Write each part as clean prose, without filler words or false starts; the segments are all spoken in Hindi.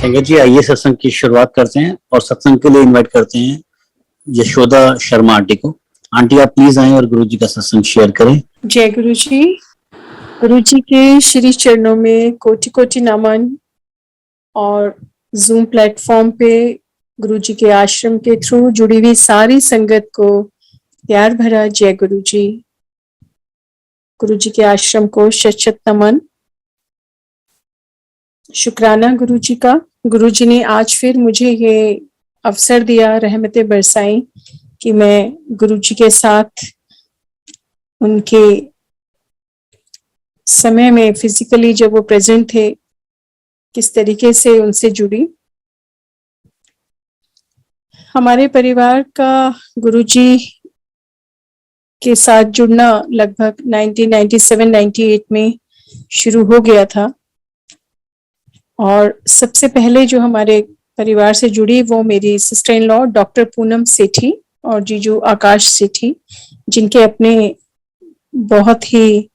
संगत जी, आइए सत्संग की शुरुआत करते हैं और सत्संग के लिए इनवाइट करते हैं यशोदा शर्मा आंटी को। आंटी, आप प्लीज आएं और गुरु जी का सत्संग शेयर करें। जय गुरु जी। गुरु जी के श्री चरणों में कोटि कोटि नमन। और जूम प्लेटफॉर्म पे गुरु जी के आश्रम के थ्रू जुड़ी हुई सारी संगत को प्यार भरा जय गुरु जी। गुरु जी के आश्रम को शत शत नमन। शुक्राना गुरु जी का। गुरु जी ने आज फिर मुझे ये अवसर दिया, रहमतें बरसाई कि मैं गुरु जी के साथ उनके समय में फिजिकली जब वो प्रेजेंट थे किस तरीके से उनसे जुड़ी। हमारे परिवार का गुरु जी के साथ जुड़ना लगभग 1997-98 में शुरू हो गया था। और सबसे पहले जो हमारे परिवार से जुड़ी वो मेरी sister in law doctor Poonam Sethi और जीजू आकाश सेठी, जिनके अपने बहुत ही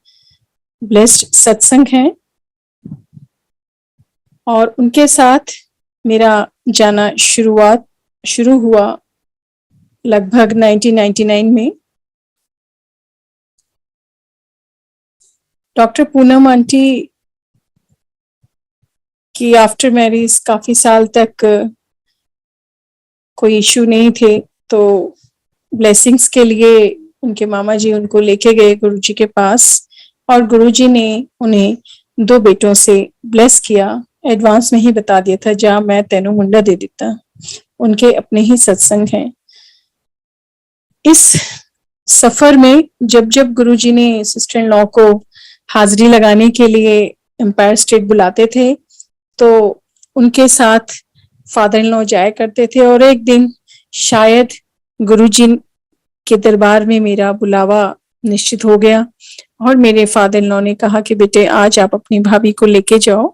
ब्लेस्ड सत्संग हैं। और उनके साथ मेरा जाना शुरू हुआ लगभग 1999 में। डॉक्टर पूनम आंटी की आफ्टर मैरिज काफी साल तक कोई इशू नहीं थे, तो ब्लेसिंग्स के लिए उनके मामा जी उनको लेके गए गुरु जी के पास और गुरु जी ने उन्हें 2 बेटों से ब्लेस किया। एडवांस में ही बता दिया था, जा मैं तेनों मुंडा दे देता। उनके अपने ही सत्संग हैं। इस सफर में जब जब गुरु जी ने सिस्टर इन लॉ को हाजिरी लगाने के लिए एम्पायर स्टेट बुलाते थे तो उनके साथ फादर इन लॉ जाया करते थे। और एक दिन शायद गुरुजी के दरबार में मेरा बुलावा निश्चित हो गया और मेरे फादर इन लॉ ने कहा कि बेटे आज आप अपनी भाभी को लेके जाओ।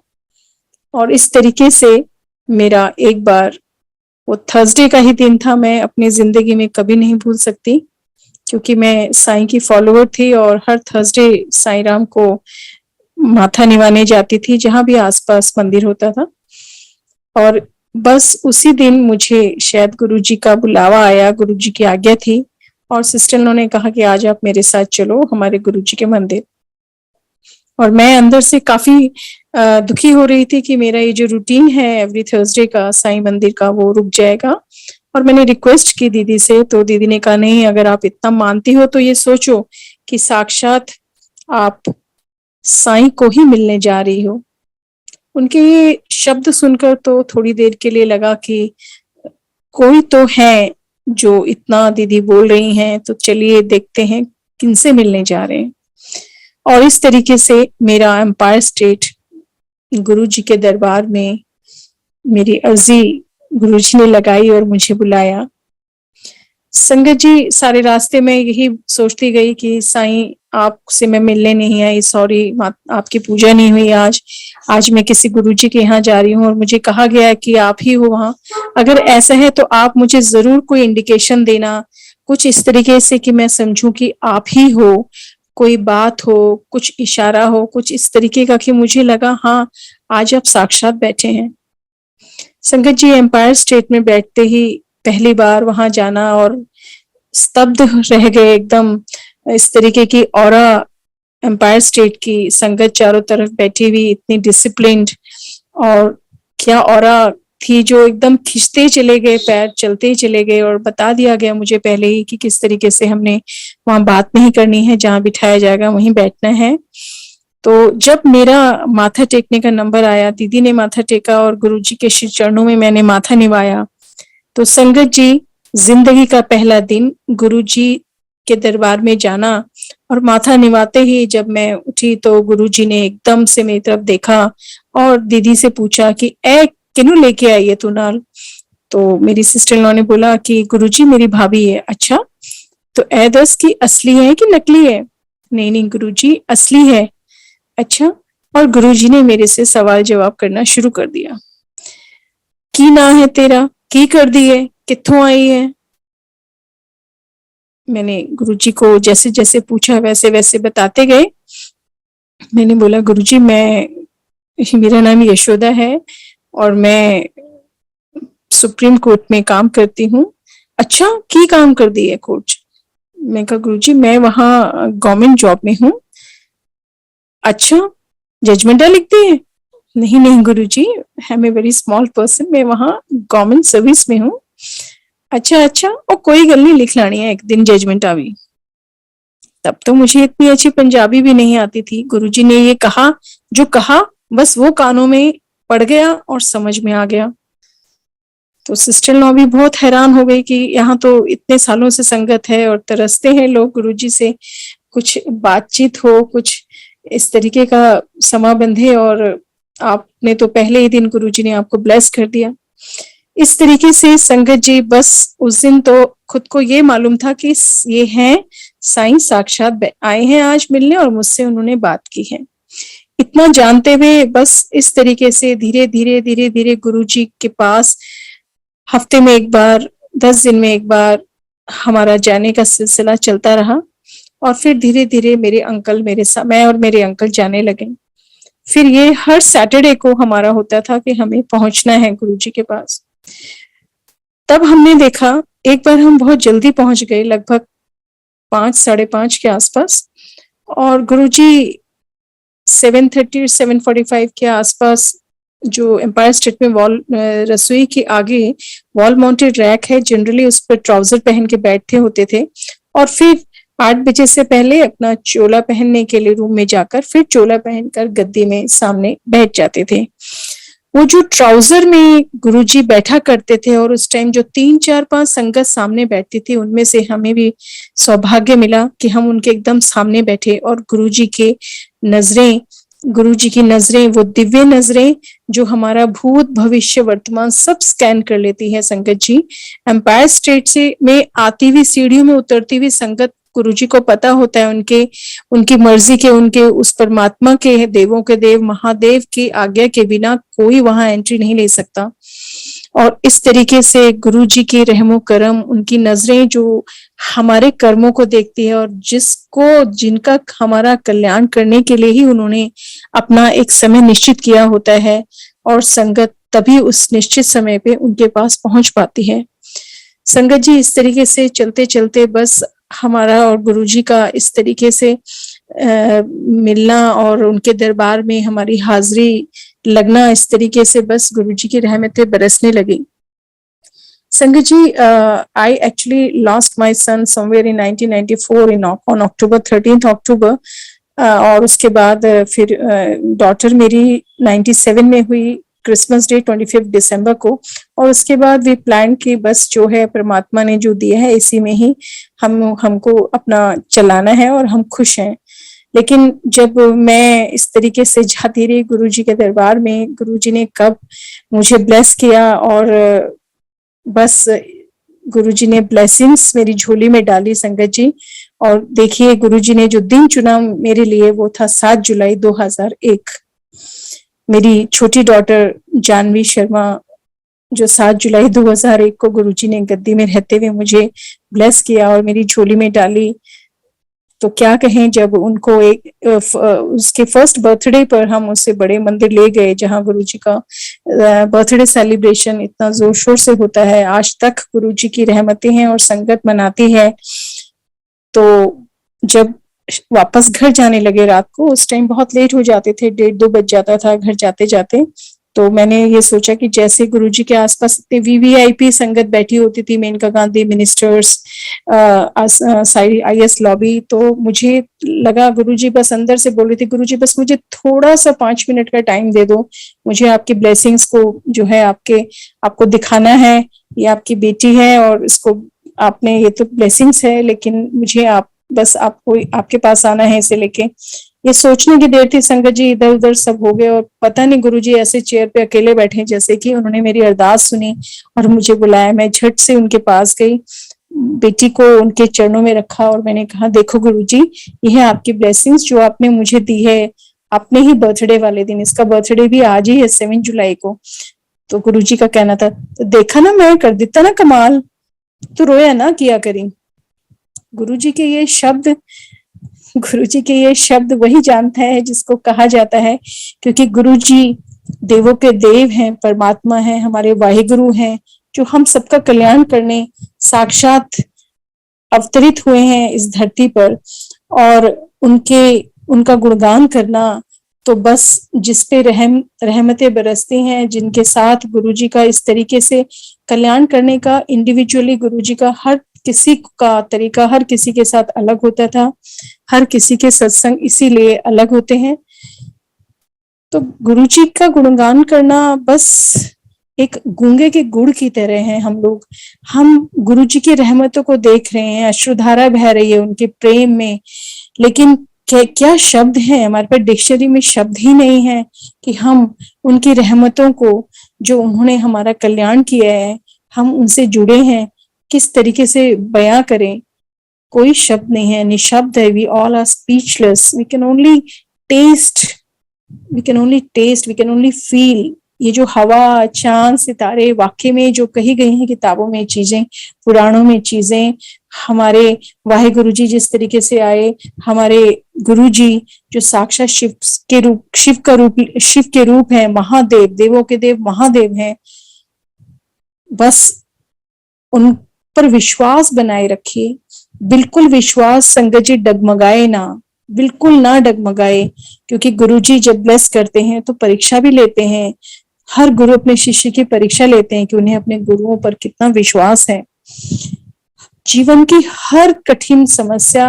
और इस तरीके से मेरा एक बार, वो थर्सडे का ही दिन था, मैं अपनी जिंदगी में कभी नहीं भूल सकती क्योंकि मैं साईं की फॉलोअर थी और हर थर्सडे साईं राम को माथा निवाने जाती थी जहां भी आसपास मंदिर होता था। और बस उसी दिन मुझे शायद गुरुजी का बुलावा आया, गुरुजी की आज्ञा थी और सिस्टर ने कहा कि आज आप मेरे साथ चलो हमारे गुरुजी के मंदिर। और मैं अंदर से काफी दुखी हो रही थी कि मेरा ये जो रूटीन है एवरी थर्सडे का साईं मंदिर का वो रुक जाएगा। और मैंने रिक्वेस्ट की दीदी से, तो दीदी ने कहा नहीं, अगर आप इतना मानती हो तो ये सोचो कि साक्षात आप साईं को ही मिलने जा रही हो। उनके ये शब्द सुनकर तो थोड़ी देर के लिए लगा कि कोई तो है जो इतना दीदी बोल रही हैं, तो चलिए देखते हैं किनसे मिलने जा रहे हैं। और इस तरीके से मेरा एम्पायर स्टेट गुरु जी के दरबार में मेरी अर्जी गुरु जी ने लगाई और मुझे बुलाया। संगत जी, सारे रास्ते में यही सोचती गई कि साईं आपसे मैं मिलने नहीं आई, सॉरी आपकी पूजा नहीं हुई आज मैं किसी गुरुजी के यहाँ जा रही हूँ और मुझे कहा गया है कि आप ही हो वहाँ। अगर ऐसा है तो आप मुझे जरूर कोई इंडिकेशन देना, कुछ इस तरीके से कि मैं समझूं कि आप ही हो, कोई बात हो, कुछ इशारा हो, कुछ इस तरीके का कि मुझे लगा हाँ आज आप साक्षात बैठे हैं। संगत जी, एम्पायर स्टेट में बैठते ही पहली बार वहां जाना और स्तब्ध रह गए एकदम। इस तरीके की ऑरा एम्पायर स्टेट की संगत चारों तरफ बैठी हुई, इतनी डिसिप्लिन्ड, और क्या ऑरा थी जो एकदम खींचते चले गए, पैर चलते चले गए। और बता दिया गया मुझे पहले ही कि किस तरीके से हमने वहां बात नहीं करनी है, जहां बिठाया जाएगा वहीं बैठना है। तो जब मेरा माथा टेकने का नंबर आया, दीदी ने माथा टेका और गुरुजी के श्री चरणों में मैंने माथा निवाया। तो संगत जी, जिंदगी का पहला दिन गुरुजी के दरबार में जाना और माथा निवाते ही जब मैं उठी तो गुरुजी ने एकदम से मेरी तरफ देखा और दीदी से पूछा कि ए किन्नू लेके आई है तू नाल। तो मेरी सिस्टर इन लॉ ने बोला कि गुरुजी मेरी भाभी है। अच्छा, तो ए दस की असली है कि नकली है? नहीं नहीं गुरुजी असली है। अच्छा। और गुरुजी ने मेरे से सवाल जवाब करना शुरू कर दिया। की ना है तेरा, की कर दी है, कित्थों आई है? मैंने गुरुजी को जैसे जैसे पूछा वैसे वैसे बताते गए। मैंने बोला गुरुजी मेरा नाम यशोदा है और मैं सुप्रीम कोर्ट में काम करती हूँ। अच्छा, की काम कर दी है कोर्ट? मैं कहा गुरुजी मैं वहाँ गवर्नमेंट जॉब में हूँ। अच्छा, जजमेंटा लिख दी है? नहीं नहीं Guruji, I am a very small person, मैं वहाँ गवर्नमेंट सर्विस में हूँ। अच्छा अच्छा, और कोई गल नहीं, लिख लानी है एक दिन जजमेंट आ भी। तब तो मुझे इतनी अच्छी पंजाबी भी नहीं आती थी। गुरुजी ने ये कहा, जो कहा बस वो कानों में पड़ गया और समझ में आ गया। तो सिस्टर लॉ भी बहुत हैरान हो गई कि यहाँ तो इतने सालों से संगत है और तरसते हैं लोग गुरुजी से कुछ बातचीत हो, कुछ इस तरीके का समा बंधे, और आपने तो पहले ही दिन गुरुजी ने आपको ब्लेस कर दिया। इस तरीके से संगत जी बस उस दिन तो खुद को ये मालूम था कि ये हैं साईं साक्षात आए हैं आज मिलने और मुझसे उन्होंने बात की है। इतना जानते हुए बस इस तरीके से धीरे धीरे गुरुजी के पास हफ्ते में एक बार, 10 दिन में एक बार हमारा जाने का सिलसिला चलता रहा। और फिर धीरे धीरे मेरे अंकल मैं और मेरे अंकल जाने लगे। फिर ये हर सैटरडे को हमारा होता था कि हमें पहुंचना है गुरुजी के पास। तब हमने देखा, एक बार हम बहुत जल्दी पहुंच गए, लगभग 5, 5:30 के आसपास, और गुरुजी 7:30 7:45 के आसपास जो एम्पायर स्टेट में रसोई के आगे वॉल माउंटेड रैक है, जनरली उस पर ट्राउजर पहन के बैठते होते थे, और फिर 8 बजे से पहले अपना चोला पहनने के लिए रूम में जाकर फिर चोला पहनकर गद्दी में सामने बैठ जाते थे। वो जो ट्राउजर में गुरुजी बैठा करते थे, और उस टाइम जो 3, 4, 5 संगत सामने बैठती थी, उनमें से हमें भी सौभाग्य मिला कि हम उनके एकदम सामने बैठे, और गुरुजी की नजरें वो दिव्य नजरें जो हमारा भूत भविष्य वर्तमान सब स्कैन कर लेती है संगत जी। एम्पायर स्टेट से में आती हुई सीढ़ियों में उतरती हुई संगत, गुरुजी को पता होता है उनकी मर्जी के, उनके उस परमात्मा के, देवों के देव महादेव की आज्ञा के बिना कोई वहां एंट्री नहीं ले सकता। और इस तरीके से गुरुजी के रहमो करम, उनकी नजरें जो हमारे कर्मों को देखती है, और जिनका हमारा कल्याण करने के लिए ही उन्होंने अपना एक समय निश्चित किया होता है, और संगत तभी उस निश्चित समय पे उनके पास पहुंच पाती है। संगत जी इस तरीके से चलते चलते बस हमारा और गुरुजी का इस तरीके से मिलना और उनके दरबार में हमारी हाजिरी लगना, इस तरीके से बस गुरुजी की रहमतें बरसने लगी। संगत जी, I actually lost my son somewhere in 1994 on October 13th October, और उसके बाद फिर डॉटर मेरी 97 में हुई, क्रिसमस डे 25 दिसंबर को, और उसके बाद वी प्लान की बस जो है परमात्मा ने जो दिया है इसी में ही हमको अपना चलाना है और हम खुश हैं। लेकिन जब मैं इस तरीके से जाती रही गुरुजी के दरबार में, गुरुजी ने कब मुझे ब्लेस किया, और बस गुरुजी ने ब्लेसिंग्स मेरी झोली में डाली संगत जी। और देखिए गुरुजी ने जो दिन चुना मेरे लिए वो था 7 जुलाई 2001। मेरी छोटी डॉटर जानवी शर्मा जो 7 जुलाई 2001 को गुरुजी ने गद्दी में रहते हुए मुझे ब्लेस किया और मेरी झोली में डाली, तो क्या कहें, जब उनको उसके फर्स्ट बर्थडे पर हम उससे बड़े मंदिर ले गए जहां गुरुजी का बर्थडे सेलिब्रेशन इतना जोर शोर से होता है, आज तक गुरुजी की रहमतें हैं और संगत मनाती है। तो जब वापस घर जाने लगे रात को, उस टाइम बहुत लेट हो जाते थे, 1:30-2 बज जाता था घर जाते जाते, तो मैंने ये सोचा कि जैसे गुरुजी के आसपास इतने वीवीआईपी संगत बैठी होती थी, मेनका गांधी मिनिस्टर्स, सारी आईएएस लॉबी, तो मुझे लगा गुरुजी बस अंदर से बोल रही थी, गुरुजी बस मुझे थोड़ा सा 5 मिनट का टाइम दे दो, मुझे आपकी ब्लेसिंग्स को जो है आपको दिखाना है, ये आपकी बेटी है और इसको आपने, ये तो ब्लेसिंग्स है लेकिन मुझे आपको आपके पास आना है इसे लेके। ये सोचने की देर थी संगत जी, इधर उधर सब हो गए और पता नहीं गुरुजी ऐसे चेयर पे अकेले बैठे जैसे कि उन्होंने मेरी अरदास सुनी और मुझे बुलाया। मैं झट से उनके पास गई, बेटी को उनके चरणों में रखा और मैंने कहा, देखो गुरुजी, ये है आपकी ब्लेसिंग्स जो आपने मुझे दी है अपने ही बर्थडे वाले दिन, इसका बर्थडे भी आज ही है 7 जुलाई को। तो गुरुजी का कहना था, तो देखा ना मैं कर देता ना कमाल, तो रोया ना किया करी। गुरुजी के ये शब्द वही जानता है जिसको कहा जाता है, क्योंकि गुरुजी देवों के देव हैं, परमात्मा है, हमारे वाहिगुरु हैं, जो हम सबका कल्याण करने साक्षात अवतरित हुए हैं इस धरती पर। और उनका गुणगान करना, तो बस जिस पे रहमतें बरसती हैं, जिनके साथ गुरुजी का इस तरीके से कल्याण करने का, इंडिविजुअली गुरुजी का हर किसी का तरीका हर किसी के साथ अलग होता था, हर किसी के सत्संग इसीलिए अलग होते हैं। तो गुरुजी का गुणगान करना बस एक गूंगे के गुड़ की तरह है। हम गुरुजी की रहमतों को देख रहे हैं, अश्रुधारा बह रही है उनके प्रेम में, लेकिन क्या शब्द है, हमारे पास डिक्शनरी में शब्द ही नहीं है कि हम उनकी रहमतों को, जो उन्होंने हमारा कल्याण किया है, हम उनसे जुड़े हैं, किस तरीके से बयां करें। कोई शब्द नहीं है, निशब्द है। We all are speechless, we can only taste, we can only feel. ये जो हवा, चांद, सितारे, वाक्य में जो कही गई हैं किताबों में चीजें, पुराणों में चीजें, हमारे वाहे गुरु जी जिस तरीके से आए, हमारे गुरु जी जो साक्षात शिव के रूप है, महादेव, देवों के देव महादेव हैं। बस उन पर विश्वास बनाए रखिए, बिल्कुल विश्वास। संगत जी डगमगाए ना, बिल्कुल ना डगमगाए, क्योंकि गुरुजी जब ब्लेस करते हैं तो परीक्षा भी लेते हैं। हर गुरु अपने शिष्य की परीक्षा लेते हैं कि उन्हें अपने गुरुओं पर कितना विश्वास है। जीवन की हर कठिन समस्या,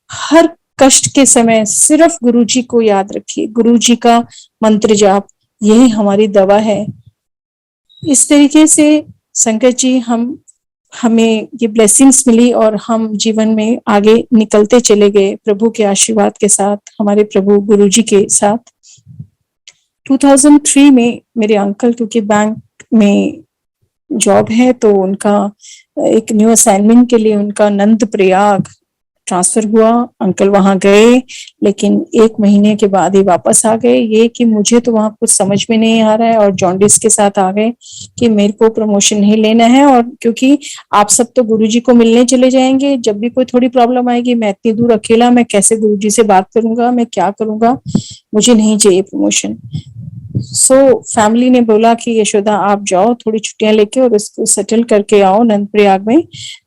हर कष्ट के समय सिर्फ गुरुजी को याद रखिए, गुरुजी का मंत्र जाप, यही हमारी दवा है। इस तरीके से संगत जी हमें ये ब्लेसिंग्स मिली और हम जीवन में आगे निकलते चले गए प्रभु के आशीर्वाद के साथ, हमारे प्रभु गुरुजी के साथ। 2003 में मेरे अंकल, क्योंकि बैंक में जॉब है, तो उनका एक न्यू असाइनमेंट के लिए उनका नंद प्रयाग ट्रांसफर हुआ। अंकल वहां गए, लेकिन 1 महीने के बाद ही वापस आ गए। ये कि मुझे तो वहां कुछ समझ में नहीं आ रहा है, और जॉन्डिस के साथ आ गए कि मेरे को प्रमोशन नहीं लेना है, और क्योंकि आप सब तो गुरुजी को मिलने चले जाएंगे, जब भी कोई थोड़ी प्रॉब्लम आएगी, मैं इतनी दूर अकेला, मैं कैसे गुरुजी से बात करूंगा, मैं क्या करूंगा, मुझे नहीं चाहिए प्रमोशन। फैमिली ने बोला कि यशोदा आप जाओ थोड़ी छुट्टियां लेके और इसको सेटल करके आओ नंद प्रयाग में।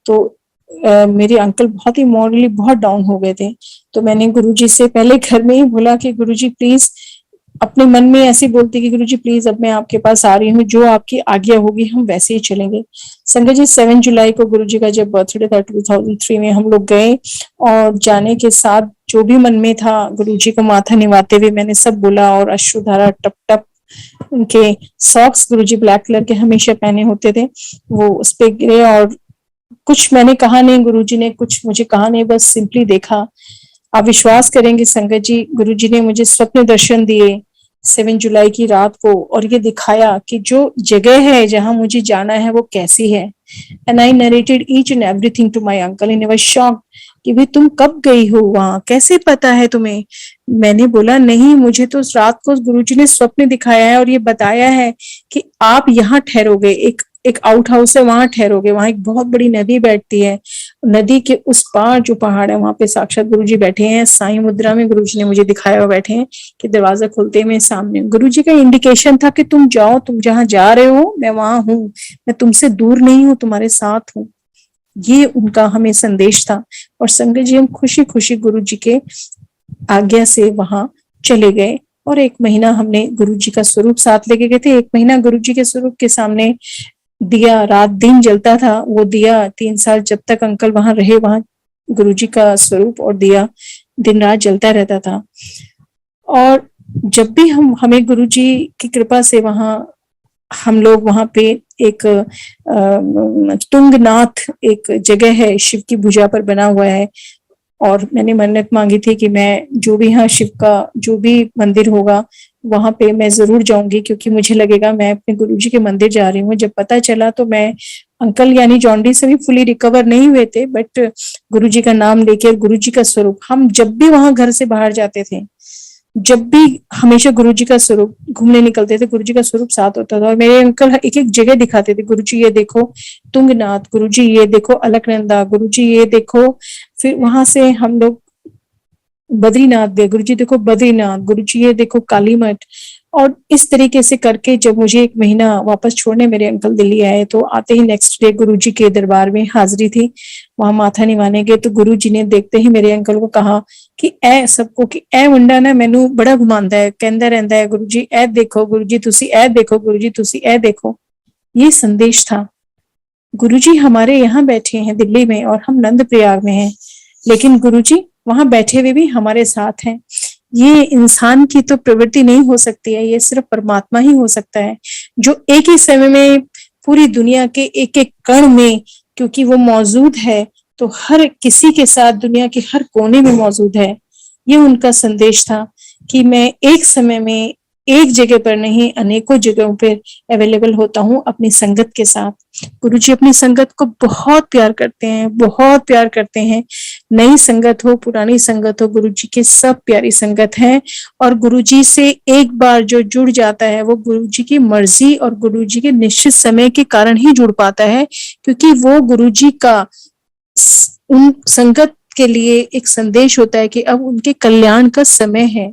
तो मेरे अंकल बहुत ही मॉरली बहुत डाउन हो गए थे। तो मैंने गुरुजी से पहले घर में ही बोला कि गुरुजी प्लीज, अपने मन में ऐसे बोलती कि गुरुजी प्लीज अब मैं आपके पास आ रही हूँ, जो आपकी आज्ञा होगी हम वैसे ही चलेंगे। संगत जी 7 जुलाई को गुरुजी का जब बर्थडे था 2003 में, हम लोग गए, और जाने के साथ जो भी मन में था गुरुजी को माथा निभाते हुए मैंने सब बोला, और अश्रुधारा टप टप, उनके सॉक्स गुरुजी ब्लैक कलर के हमेशा पहने होते थे, वो उस पे गिरे, और कुछ मैंने कहा नहीं, गुरुजी ने कुछ मुझे कहा नहीं, बस सिंपली देखा। आप विश्वास करेंगे संगत जी, गुरुजी ने मुझे स्वप्न दर्शन दिए 7 जुलाई की रात को, और ये दिखाया कि जो जगह है जहां मुझे जाना है वो कैसी है। And I narrated each and everything to my uncle, and I was shocked कि भाई तुम कब गई हो वहां, कैसे पता है तुम्हें। मैंने बोला नहीं, मुझे तो रात को गुरुजी ने स्वप्न दिखाया है और ये बताया है कि आप यहाँ ठहरोगे, एक आउट हाउस है वहां ठहरोगे, वहां एक बहुत बड़ी नदी बैठती है, नदी के उस पार जो पहाड़ है वहां पे साक्षात गुरुजी बैठे हैं, साई मुद्रा में गुरुजी ने मुझे दिखाया हुआ बैठे हैं, कि दरवाजा खुलते में सामने गुरुजी का इंडिकेशन था कि तुम जाओ, तुम जहां जा रहे हो मैं वहां हूँ, मैं तुमसे दूर नहीं हूँ, तुम्हारे साथ हूँ। ये उनका हमें संदेश था। और संगत जी हम खुशी खुशी गुरुजी के आज्ञा से वहां चले गए, और 1 महीना हमने गुरुजी का स्वरूप साथ लेके गए थे। 1 महीना गुरुजी के स्वरूप के सामने दिया रात दिन जलता था, वो दिया 3 साल जब तक अंकल वहां रहे, वहां गुरुजी का स्वरूप और दिया दिन रात जलता रहता था। और जब भी हमें गुरुजी की कृपा से हम लोग वहां पे एक तुंगनाथ एक जगह है, शिव की भुजा पर बना हुआ है, और मैंने मन्नत मांगी थी कि मैं जो भी यहाँ शिव का जो भी मंदिर होगा वहां पे मैं जरूर जाऊंगी, क्योंकि मुझे लगेगा मैं अपने गुरुजी के मंदिर जा रही हूँ। जब पता चला तो मैं, अंकल यानी जॉन्डिस से भी फुली रिकवर नहीं हुए थे, बट गुरुजी का नाम लेके, गुरुजी का स्वरूप, हम जब भी वहां घर से बाहर जाते थे, जब भी हमेशा गुरुजी का स्वरूप घूमने निकलते थे, गुरुजी का स्वरूप साथ होता था। और मेरे अंकल एक एक जगह दिखाते थे, गुरुजी ये देखो तुंगनाथ, गुरुजी ये देखो अलकनंदा, गुरुजी ये देखो। फिर वहां से हम लोग बद्रीनाथ गए, गुरुजी देखो बद्रीनाथ, गुरुजी ये देखो काली मठ। और इस तरीके से करके जब मुझे 1 महीना वापस छोड़ने मेरे अंकल दिल्ली आए, तो आते ही नेक्स्ट डे गुरुजी के दरबार में हाजिरी थी, वहां माथा निवाने गए तो गुरुजी ने देखते ही मेरे अंकल को कहा कि ए सबको कि ए मुंडा ना मैनू बड़ा घुमांदा है, कहंदा रहंदा है गुरुजी ए देखो, गुरुजी तुसी ए देखो, गुरुजी तुसी ए देखो। ये संदेश था। गुरुजी हमारे यहाँ बैठे हैं दिल्ली में और हम नंद प्रयाग में हैं, लेकिन गुरुजी वहां बैठे हुए भी हमारे साथ हैं। ये इंसान की तो प्रवृत्ति नहीं हो सकती है, ये सिर्फ परमात्मा ही हो सकता है, जो एक ही समय में पूरी दुनिया के एक एक कण में, क्योंकि वो मौजूद है तो हर किसी के साथ दुनिया के हर कोने में मौजूद है। ये उनका संदेश था कि मैं एक समय में एक जगह पर नहीं अनेकों जगहों पर अवेलेबल होता हूँ अपनी संगत के साथ। गुरुजी अपनी संगत को बहुत प्यार करते हैं, बहुत प्यार करते हैं। नई संगत हो पुरानी संगत हो, गुरुजी की सब प्यारी संगत है। और गुरुजी से एक बार जो जुड़ जाता है वो गुरुजी की मर्जी और गुरुजी के निश्चित समय के कारण ही जुड़ पाता है, क्योंकि वो गुरुजी का उन संगत के लिए एक संदेश होता है कि अब उनके कल्याण का समय है।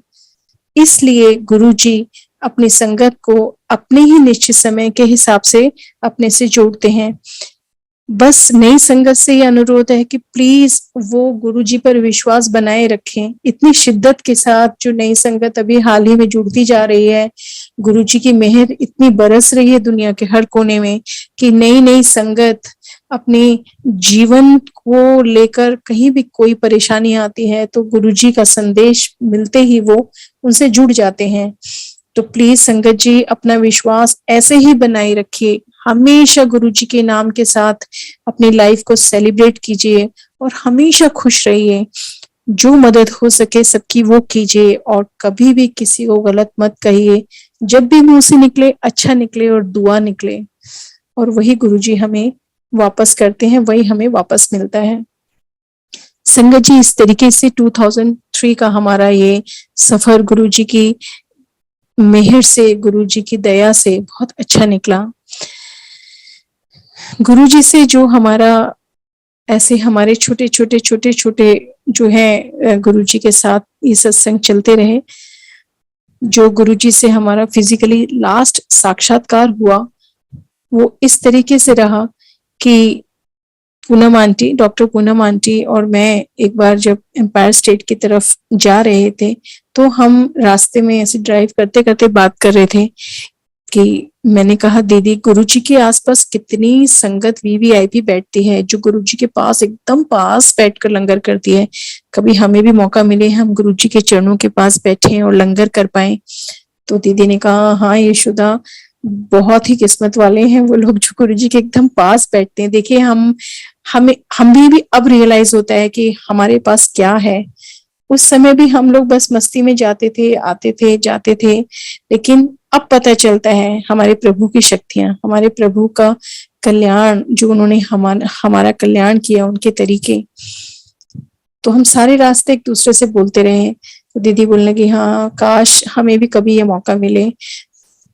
इसलिए गुरुजी अपनी संगत को अपने ही निश्चित समय के हिसाब से अपने से जोड़ते हैं। बस नई संगत से ये अनुरोध है कि प्लीज वो गुरुजी पर विश्वास बनाए रखें। इतनी शिद्दत के साथ जो नई संगत अभी हाल ही में जुड़ती जा रही है, गुरुजी की मेहर इतनी बरस रही है दुनिया के हर कोने में कि नई नई संगत अपने जीवन को लेकर कहीं भी कोई परेशानी आती है तो गुरुजी का संदेश मिलते ही वो उनसे जुड़ जाते हैं। तो प्लीज संगत जी अपना विश्वास ऐसे ही बनाए रखिए, हमेशा गुरुजी के नाम के साथ अपनी लाइफ को सेलिब्रेट कीजिए और हमेशा खुश रहिए। जो मदद हो सके सबकी वो कीजिए और कभी भी किसी को गलत मत कहिए। जब भी मुंह से निकले अच्छा निकले और दुआ निकले, और वही गुरुजी हमें वापस करते हैं, वही हमें वापस मिलता है। संगत जी इस तरीके से 2003 का हमारा ये सफर गुरुजी की मेहर से, गुरुजी की दया से बहुत अच्छा निकला। गुरुजी से जो हमारा ऐसे हमारे छोटे छोटे जो है गुरुजी के साथ ये सत्संग चलते रहे। जो गुरुजी से हमारा फिजिकली लास्ट साक्षात्कार हुआ वो इस तरीके से रहा कि Poonam aunty, doctor Poonam aunty और मैं एक बार जब एम्पायर स्टेट की तरफ जा रहे थे तो हम रास्ते में ऐसे ड्राइव करते करते बात कर रहे थे कि मैंने कहा दीदी गुरुजी के आसपास कितनी संगत वीवीआईपी बैठती है जो गुरुजी के पास एकदम पास बैठकर लंगर करती है। कभी हमें भी मौका मिले हम गुरुजी के चरणों के पास बैठे और लंगर कर पाए। तो दीदी ने कहा हाँ यशोदा बहुत ही किस्मत वाले हैं वो लोग जो गुरुजी के एकदम पास बैठते हैं। देखिए हम भी अब रियलाइज होता है कि हमारे पास क्या है। उस समय भी हम लोग बस मस्ती में जाते थे, आते थे, जाते थे, लेकिन अब पता चलता है हमारे प्रभु की शक्तियां, हमारे प्रभु का कल्याण, जो उन्होंने हमारा कल्याण किया, उनके तरीके। तो हम सारे रास्ते एक दूसरे से बोलते रहे। तो दीदी बोलने लगी हाँ काश हमें भी कभी ये मौका मिले।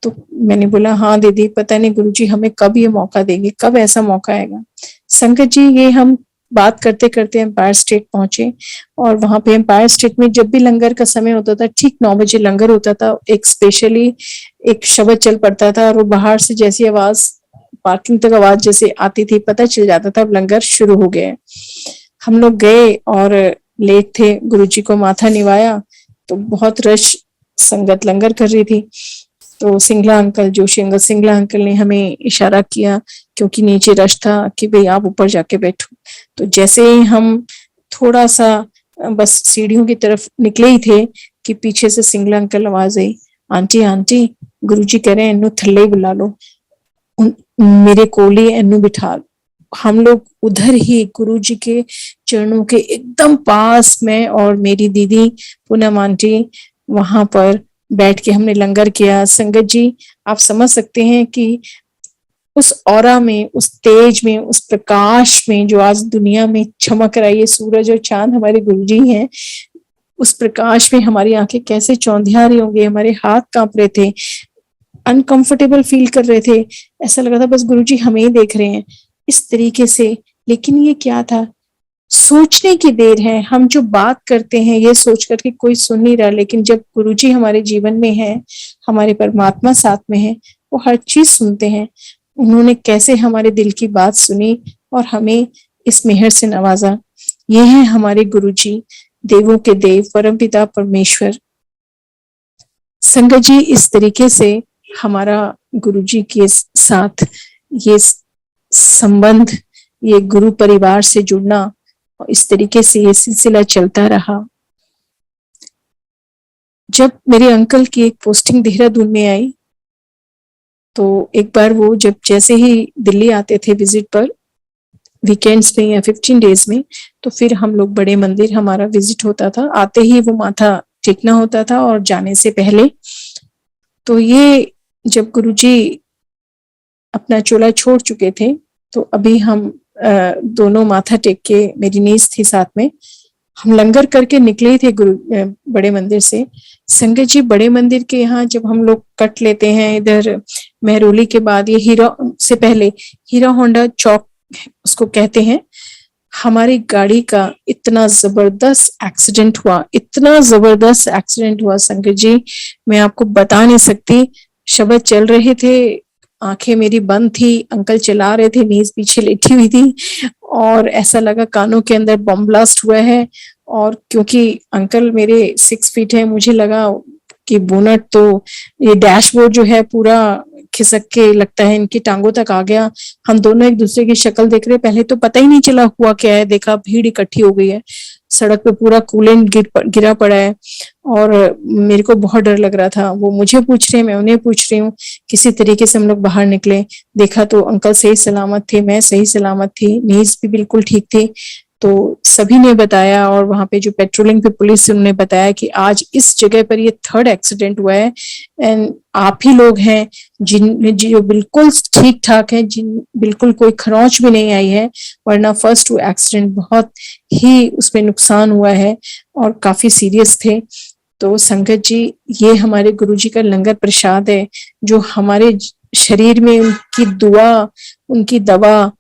तो मैंने बोला हाँ दीदी पता नहीं गुरुजी हमें कब ये मौका देंगे, कब ऐसा मौका आएगा। संगत जी ये हम बात करते करते एम्पायर स्टेट पहुंचे और वहां पे एम्पायर स्टेट में जब भी लंगर का समय होता था ठीक 9 बजे लंगर होता था। एक स्पेशली एक शब्द चल पड़ता था और वो बाहर से जैसी आवाज पार्किंग तक आवाज जैसे आती थी पता चल जाता था अब लंगर शुरू हो गया है। हम लोग गए और लेट थे, गुरुजी को माथा निवाया तो बहुत रश संगत लंगर कर रही थी। तो Singla uncle, Joshi uncle, Singla uncle ने हमें इशारा किया क्योंकि नीचे रश था कि भाई आप ऊपर जाके बैठो। तो जैसे ही हम थोड़ा सा बस सीढ़ियों की तरफ निकले ही थे कि पीछे से सिंगला अंकल आवाज आई आंटी आंटी गुरुजी कह रहे हैं इन्नू थल्ले ही बुला लो, मेरे कोल ही इन्नू बिठा लो। हम लोग उधर ही गुरुजी के चरणों के एकदम पास में और मेरी दीदी पूनम आंटी वहां पर बैठ के हमने लंगर किया। संगत जी आप समझ सकते हैं कि उस ऑरा में, उस तेज में, उस प्रकाश में जो आज दुनिया में चमक रहा है, ये सूरज और चांद हमारे गुरुजी हैं, उस प्रकाश में हमारी आंखें कैसे चौंधिया रही होंगी, हमारे हाथ कांप रहे थे, अनकंफर्टेबल फील कर रहे थे, ऐसा लगा था बस गुरुजी हमें ही देख रहे हैं इस तरीके से। लेकिन ये क्या था, सोचने की देर है। हम जो बात करते हैं ये सोच करके कोई सुन नहीं रहा, लेकिन जब गुरुजी हमारे जीवन में है, हमारे परमात्मा साथ में है, वो हर चीज सुनते हैं। उन्होंने कैसे हमारे दिल की बात सुनी और हमें इस मेहर से नवाजा। ये है हमारे गुरुजी, देवों के देव, परमपिता परमेश्वर। संगत जी, इस तरीके से हमारा गुरुजी के साथ ये संबंध, ये गुरु परिवार से जुड़ना, इस तरीके से ये सिलसिला चलता रहा। जब मेरे अंकल की एक पोस्टिंग देहरादून में आई, तो एक बार वो जब जैसे ही दिल्ली आते थे विजिट पर, वीकेंड्स में या 15 डेज में, तो फिर हम लोग बड़े मंदिर हमारा विजिट होता था। आते ही वो माथा टेकना होता था और जाने से पहले। तो ये जब गुरुजी अपना चोला छोड़ चुके थे, तो अभी हम दोनों माथा टेक के, मेरी नीस थी साथ में, हम लंगर करके निकले थे बड़े मंदिर से। संगत जी, बड़े मंदिर के यहाँ जब हम लोग कट लेते हैं, इधर मेहरौली के बाद, ये हीरा से पहले हीरा होंडा चौक उसको कहते हैं, हमारी गाड़ी का इतना जबरदस्त एक्सीडेंट हुआ, इतना जबरदस्त एक्सीडेंट हुआ संगत जी, मैं आपको बता नहीं सकती। शब्द चल रहे थे, आंखें मेरी बंद थी, अंकल चला रहे थे, नीज पीछे लेटी हुई थी, और ऐसा लगा कानों के अंदर बम ब्लास्ट हुआ है। और क्योंकि अंकल मेरे 6 फीट है, मुझे लगा कि बोनट, तो ये डैशबोर्ड जो है पूरा खिसक के लगता है इनकी टांगों तक आ गया। हम दोनों एक दूसरे की शक्ल देख रहे, पहले तो पता ही नहीं चला हुआ क्या है, देखा भीड़ इकट्ठी हो गई है, सड़क पे पूरा कूलेंट गिरा पड़ा है, और मेरे को बहुत डर लग रहा था। वो मुझे पूछ रहे हैं, मैं उन्हें पूछ रही हूँ। किसी तरीके से हम लोग बाहर निकले, देखा तो अंकल सही सलामत थे, मैं सही सलामत थी, नीज भी बिल्कुल ठीक थी। तो सभी ने बताया, और वहां पे जो पेट्रोलिंग पे पुलिस, उन्होंने बताया कि आज इस जगह पर ये 3rd एक्सीडेंट हुआ है, एंड आप ही लोग हैं जो बिल्कुल ठीक ठाक है, जिन बिल्कुल कोई खरोंच भी नहीं आई है, वरना फर्स्ट 2 एक्सीडेंट बहुत ही उसमें नुकसान हुआ है और काफी सीरियस थे। तो संगत जी, ये हमारे गुरुजी का लंगर प्रसाद है, जो हमारे शरीर में उनकी दुआ, उनकी दवा,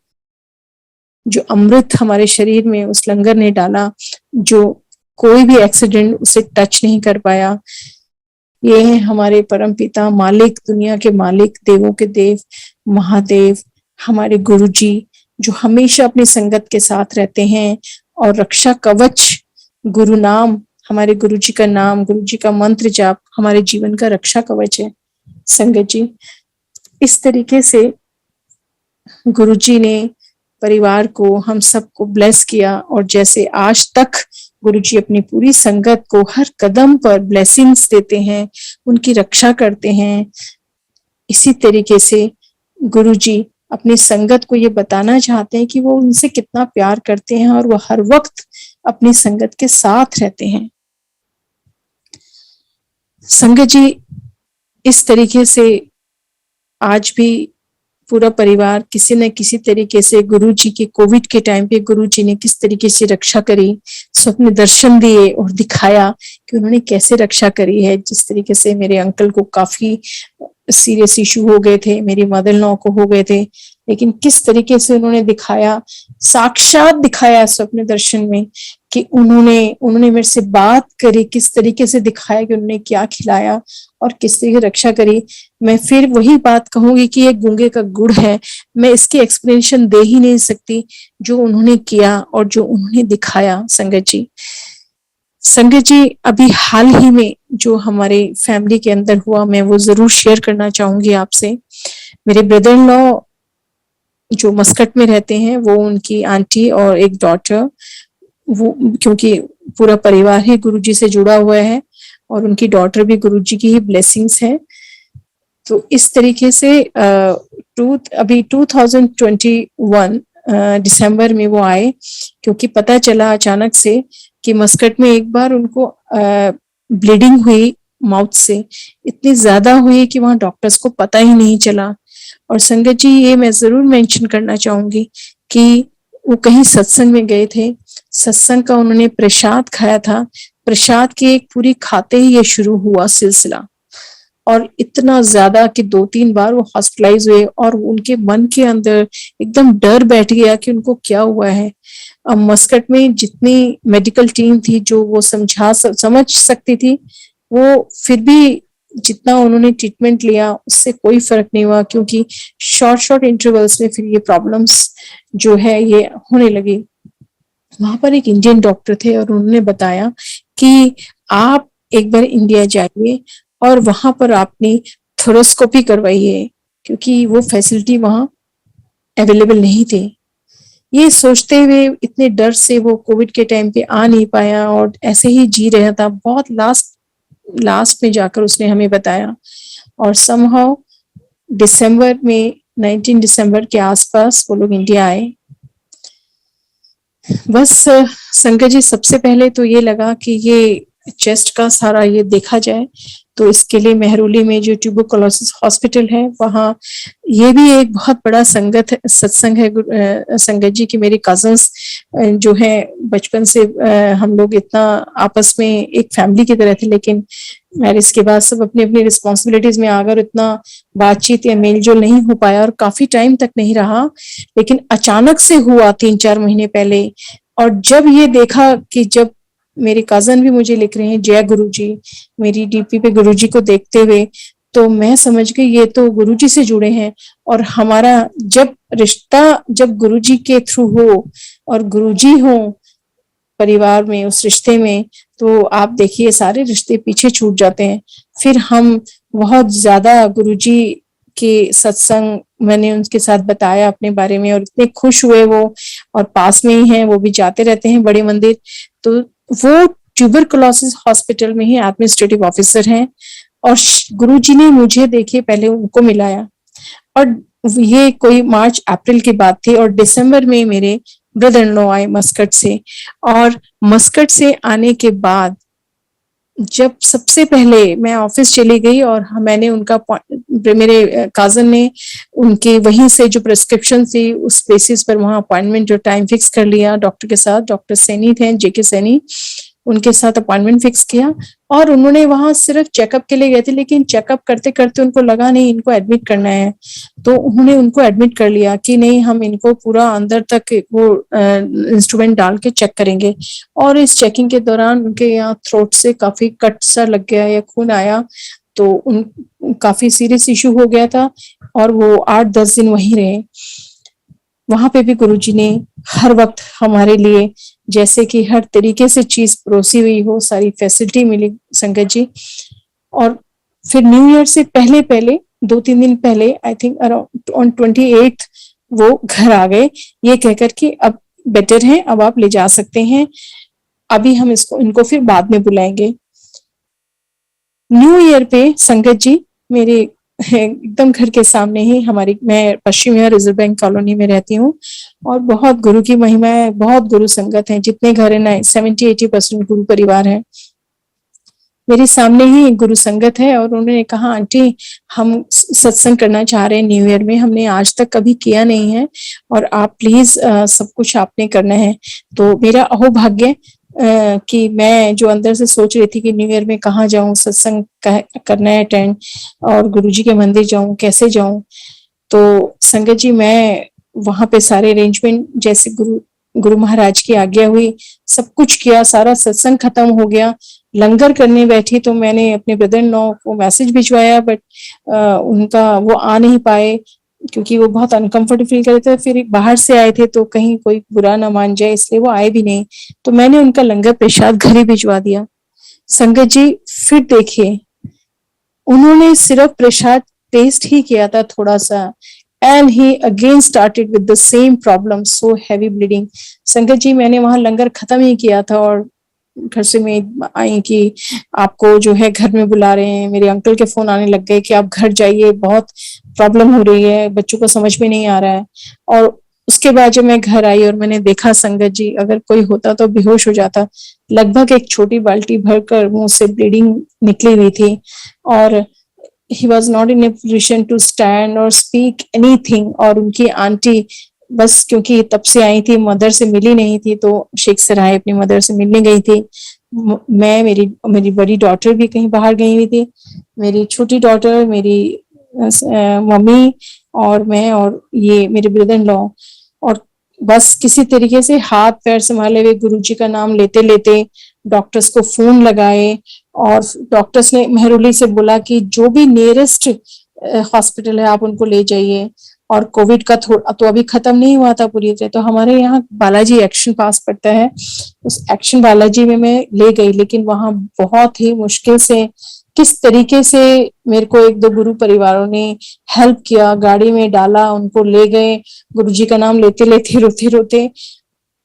जो अमृत हमारे शरीर में उस लंगर ने डाला, जो कोई भी एक्सीडेंट उसे टच नहीं कर पाया। ये है हमारे परम पिता, मालिक, दुनिया के मालिक, देवों के देव, महादेव, हमारे गुरुजी, जो हमेशा अपनी संगत के साथ रहते हैं, और रक्षा कवच, गुरु नाम, हमारे गुरुजी का नाम, गुरुजी का मंत्र जाप हमारे जीवन का रक्षा कवच है। संगत जी, इस तरीके से गुरुजी ने परिवार को, हम सबको ब्लेस किया, और जैसे आज तक गुरुजी अपनी पूरी संगत को हर कदम पर ब्लेसिंग्स देते हैं, उनकी रक्षा करते हैं, इसी तरीके से गुरुजी अपनी संगत को ये बताना चाहते हैं कि वो उनसे कितना प्यार करते हैं, और वो हर वक्त अपनी संगत के साथ रहते हैं। संगत जी, इस तरीके से आज भी पूरा परिवार किसी न किसी तरीके से, गुरुजी के कोविड के टाइम पे गुरुजी ने किस तरीके से रक्षा करी, स्वप्न दर्शन दिए और दिखाया कि उन्होंने कैसे रक्षा करी है। जिस तरीके से मेरे अंकल को काफी सीरियस इशू हो गए थे, मेरी मदर इन लॉ को हो गए थे, लेकिन किस तरीके से उन्होंने दिखाया, साक्षात दिखाया स्वप्न दर्शन में, कि उन्होंने मेरे से बात करी, किस तरीके से दिखाया कि उन्होंने क्या खिलाया और किस तरीके से रक्षा करी। मैं फिर वही बात कहूंगी कि ये गूंगे का गुड़ है, मैं इसकी एक्सप्लेनेशन दे ही नहीं सकती, जो उन्होंने किया और जो उन्होंने दिखाया। संगत जी, अभी हाल ही में जो हमारे फैमिली के अंदर हुआ, मैं वो जरूर शेयर करना चाहूंगी आपसे। मेरे ब्रदर इन लॉ जो मस्कट में रहते हैं, वो, उनकी आंटी और एक डॉटर, वो, क्योंकि पूरा परिवार ही गुरुजी से जुड़ा हुआ है, और उनकी डॉटर भी गुरुजी की ही ब्लेसिंग्स है। तो इस तरीके से अभी 2021 दिसंबर में वो आए, क्योंकि पता चला अचानक से कि मस्कट में एक बार उनको ब्लीडिंग हुई, माउथ से इतनी ज्यादा हुई कि वहां डॉक्टर्स को पता ही नहीं चला। और संगत जी, ये मैं जरूर मेंशन करना चाहूंगी कि वो कहीं सत्संग में गए थे, सत्संग का उन्होंने प्रसाद खाया था, प्रसाद की एक पूरी खाते ही ये शुरू हुआ सिलसिला। और इतना ज्यादा कि 2-3 बार वो हॉस्पिटलाइज हुए और उनके मन के अंदर एकदम डर बैठ गया कि उनको क्या हुआ है। अब मस्कट में जितनी मेडिकल टीम थी जो वो समझ सकती थी, वो फिर भी जितना उन्होंने ट्रीटमेंट लिया उससे कोई फर्क नहीं हुआ, क्योंकि शॉर्ट इंटरवल्स में फिर ये प्रॉब्लम्स जो है ये होने लगी। वहां पर एक इंडियन डॉक्टर थे और उन्होंने बताया कि आप एक बार इंडिया जाइए और वहां पर आपने थोरोस्कोपी करवाइए, क्योंकि वो फैसिलिटी वहां अवेलेबल नहीं थी। ये सोचते हुए इतने डर से वो कोविड के टाइम पे आ नहीं पाया और ऐसे ही जी रहा था। बहुत लास्ट में जाकर उसने हमें बताया और समहाउ दिसंबर में 19 दिसंबर के आसपास वो लोग इंडिया आए। बस संकट जी, सबसे पहले तो ये लगा कि ये चेस्ट का सारा ये देखा जाए, तो इसके लिए मेहरौली में जो ट्यूबरकुलोसिस हॉस्पिटल है वहाँ, ये भी एक बहुत बड़ा सत्संग है संगत जी की। मेरे कजन्स जो है बचपन से हम लोग इतना आपस में एक फैमिली की तरह थे, लेकिन मैरिज के बाद सब अपनी अपनी रिस्पॉन्सिबिलिटीज में आकर इतना बातचीत या मेलजोल नहीं हो पाया और काफी टाइम तक नहीं रहा। लेकिन अचानक से हुआ 3-4 महीने पहले। और जब ये देखा कि जब मेरे कजन भी मुझे लिख रहे हैं जय गुरु जी, मेरी डीपी पे गुरु जी को देखते हुए, तो मैं समझ गई ये तो गुरु जी से जुड़े हैं। और हमारा जब रिश्ता जब गुरु जी के थ्रू हो और गुरु जी हो परिवार में उस रिश्ते में, तो आप देखिए सारे रिश्ते पीछे छूट जाते हैं। फिर हम बहुत ज्यादा गुरुजी के सत्संग, मैंने उनके साथ बताया अपने बारे में और इतने खुश हुए वो, और पास में ही हैं, वो भी जाते रहते हैं बड़े मंदिर। तो वो ट्यूबरकुलोसिस हॉस्पिटल में ही एडमिनिस्ट्रेटिव ऑफिसर हैं और गुरुजी ने मुझे देखिए पहले उनको मिलाया, और ये कोई मार्च अप्रैल की बात थी। और दिसंबर में मेरे ब्रदर इन लॉ आए मस्कट से, और मस्कट से आने के बाद जब सबसे पहले मैं ऑफिस चली गई और मैंने उनका मेरे काजन ने उनके वहीं से जो प्रिस्क्रिप्शन थी उस बेसिस पर वहां अपॉइंटमेंट जो टाइम फिक्स कर लिया डॉक्टर के साथ। डॉक्टर सैनी थे, जेके सैनी, उनके साथ अपॉइंटमेंट फिक्स किया और उन्होंने वहां सिर्फ चेकअप के लिए गए थे, लेकिन चेकअप करते करते उनको लगा नहीं इनको एडमिट करना है, तो उन्होंने उनको एडमिट कर लिया कि नहीं हम इनको पूरा अंदर तक वो इंस्ट्रूमेंट डाल के चेक करेंगे। और इस चेकिंग के दौरान उनके यहाँ थ्रोट से काफी कट सा लग गया या खून आया, तो उन काफी सीरियस इशू हो गया था और वो 8-10 दिन वहीं रहे। वहां पे भी गुरुजी ने हर वक्त हमारे लिए जैसे कि हर तरीके से चीज परोसी हुई हो, सारी फैसिलिटी मिली संगत जी। और फिर न्यू ईयर से पहले 2-3 दिन पहले, आई थिंक अराउंड ऑन 28 वो घर आ गए, ये कहकर कि अब बेटर है, अब आप ले जा सकते हैं, अभी हम इनको फिर बाद में बुलाएंगे। न्यू ईयर पे संगत जी मेरे एकदम घर के सामने ही हमारी, मैं पश्चिम रिजर्व बैंक कॉलोनी में रहती हूँ और बहुत गुरु की महिमा है, बहुत गुरु संगत है, जितने घर है ना 70-80% गुरु परिवार है। मेरे सामने ही एक गुरु संगत है और उन्होंने कहा आंटी हम सत्संग करना चाह रहे हैं न्यू ईयर में, हमने आज तक कभी किया नहीं है और आप प्लीज सब कुछ आपने करना है। तो मेरा अहोभाग्य कि मैं जो अंदर से सोच रही थी कि न्यू ईयर में कहाँ जाऊं, सत्संग करना है अटेंड और गुरुजी के मंदिर जाऊं, कैसे जाऊं, तो संगत जी मैं वहां पे सारे अरेंजमेंट जैसे गुरु महाराज की आज्ञा हुई सब कुछ किया, सारा सत्संग खत्म हो गया, लंगर करने बैठी तो मैंने अपने ब्रदर इन लॉ को मैसेज भिजवाया, बट उनका वो आ नहीं पाए क्योंकि वो बहुत अनकंफर्टेबल फील कर रहे थे, फिर बाहर से आए थे तो कहीं कोई बुरा ना मान जाए, इसलिए वो आए भी नहीं, तो मैंने उनका लंगर प्रसाद घर ही भिजवा दिया। संगत जी फिर देखिए उन्होंने सिर्फ प्रसाद टेस्ट ही किया था थोड़ा सा, and he again started with the same problem, so heavy bleeding. संगत जी मैंने वहां लंगर खत्म ही किया था और घर से मैं आई कि आपको जो है घर में बुला रहे हैं, मेरे अंकल के फोन आने लग गए कि आप घर जाइए, बहुत प्रॉब्लम हो रही है, बच्चों को समझ में नहीं आ रहा है। और उसके बाद जब मैं घर आई और मैंने देखा संगत जी अगर कोई होता तो बेहोश हो जाता, लगभग एक छोटी बाल्टी भरकर मुंह से ब्लीडिंग निकली हुई थी और he was not in a position to stand or speak anything। और उनकी आंटी बस क्योंकि तब से आई थी, मदर से मिली नहीं थी, तो शेख सराय अपनी मदर से मिलने गई थी, मैं मेरी मेरी बड़ी डॉटर भी कहीं बाहर गई हुई थी, मेरी छोटी डॉटर, मेरी मम्मी और मैं और ये मेरे ब्रदर इन लॉ, और बस किसी तरीके से हाथ पैर संभाले हुए गुरुजी का नाम लेते लेते डॉक्टर्स को फोन लगाए, और डॉक्टर्स ने मेहरुली से बोला कि जो भी नियरेस्ट हॉस्पिटल है आप उनको ले जाइए, और कोविड का तो अभी खत्म नहीं हुआ था पूरी तरह, तो हमारे यहाँ बालाजी एक्शन पास पड़ता है, उस एक्शन बालाजी में मैं ले गई, लेकिन वहां बहुत ही मुश्किल से किस तरीके से मेरे को एक दो गुरु परिवारों ने हेल्प किया, गाड़ी में डाला, उनको ले गए, गुरुजी का नाम लेते लेते रोते रोते।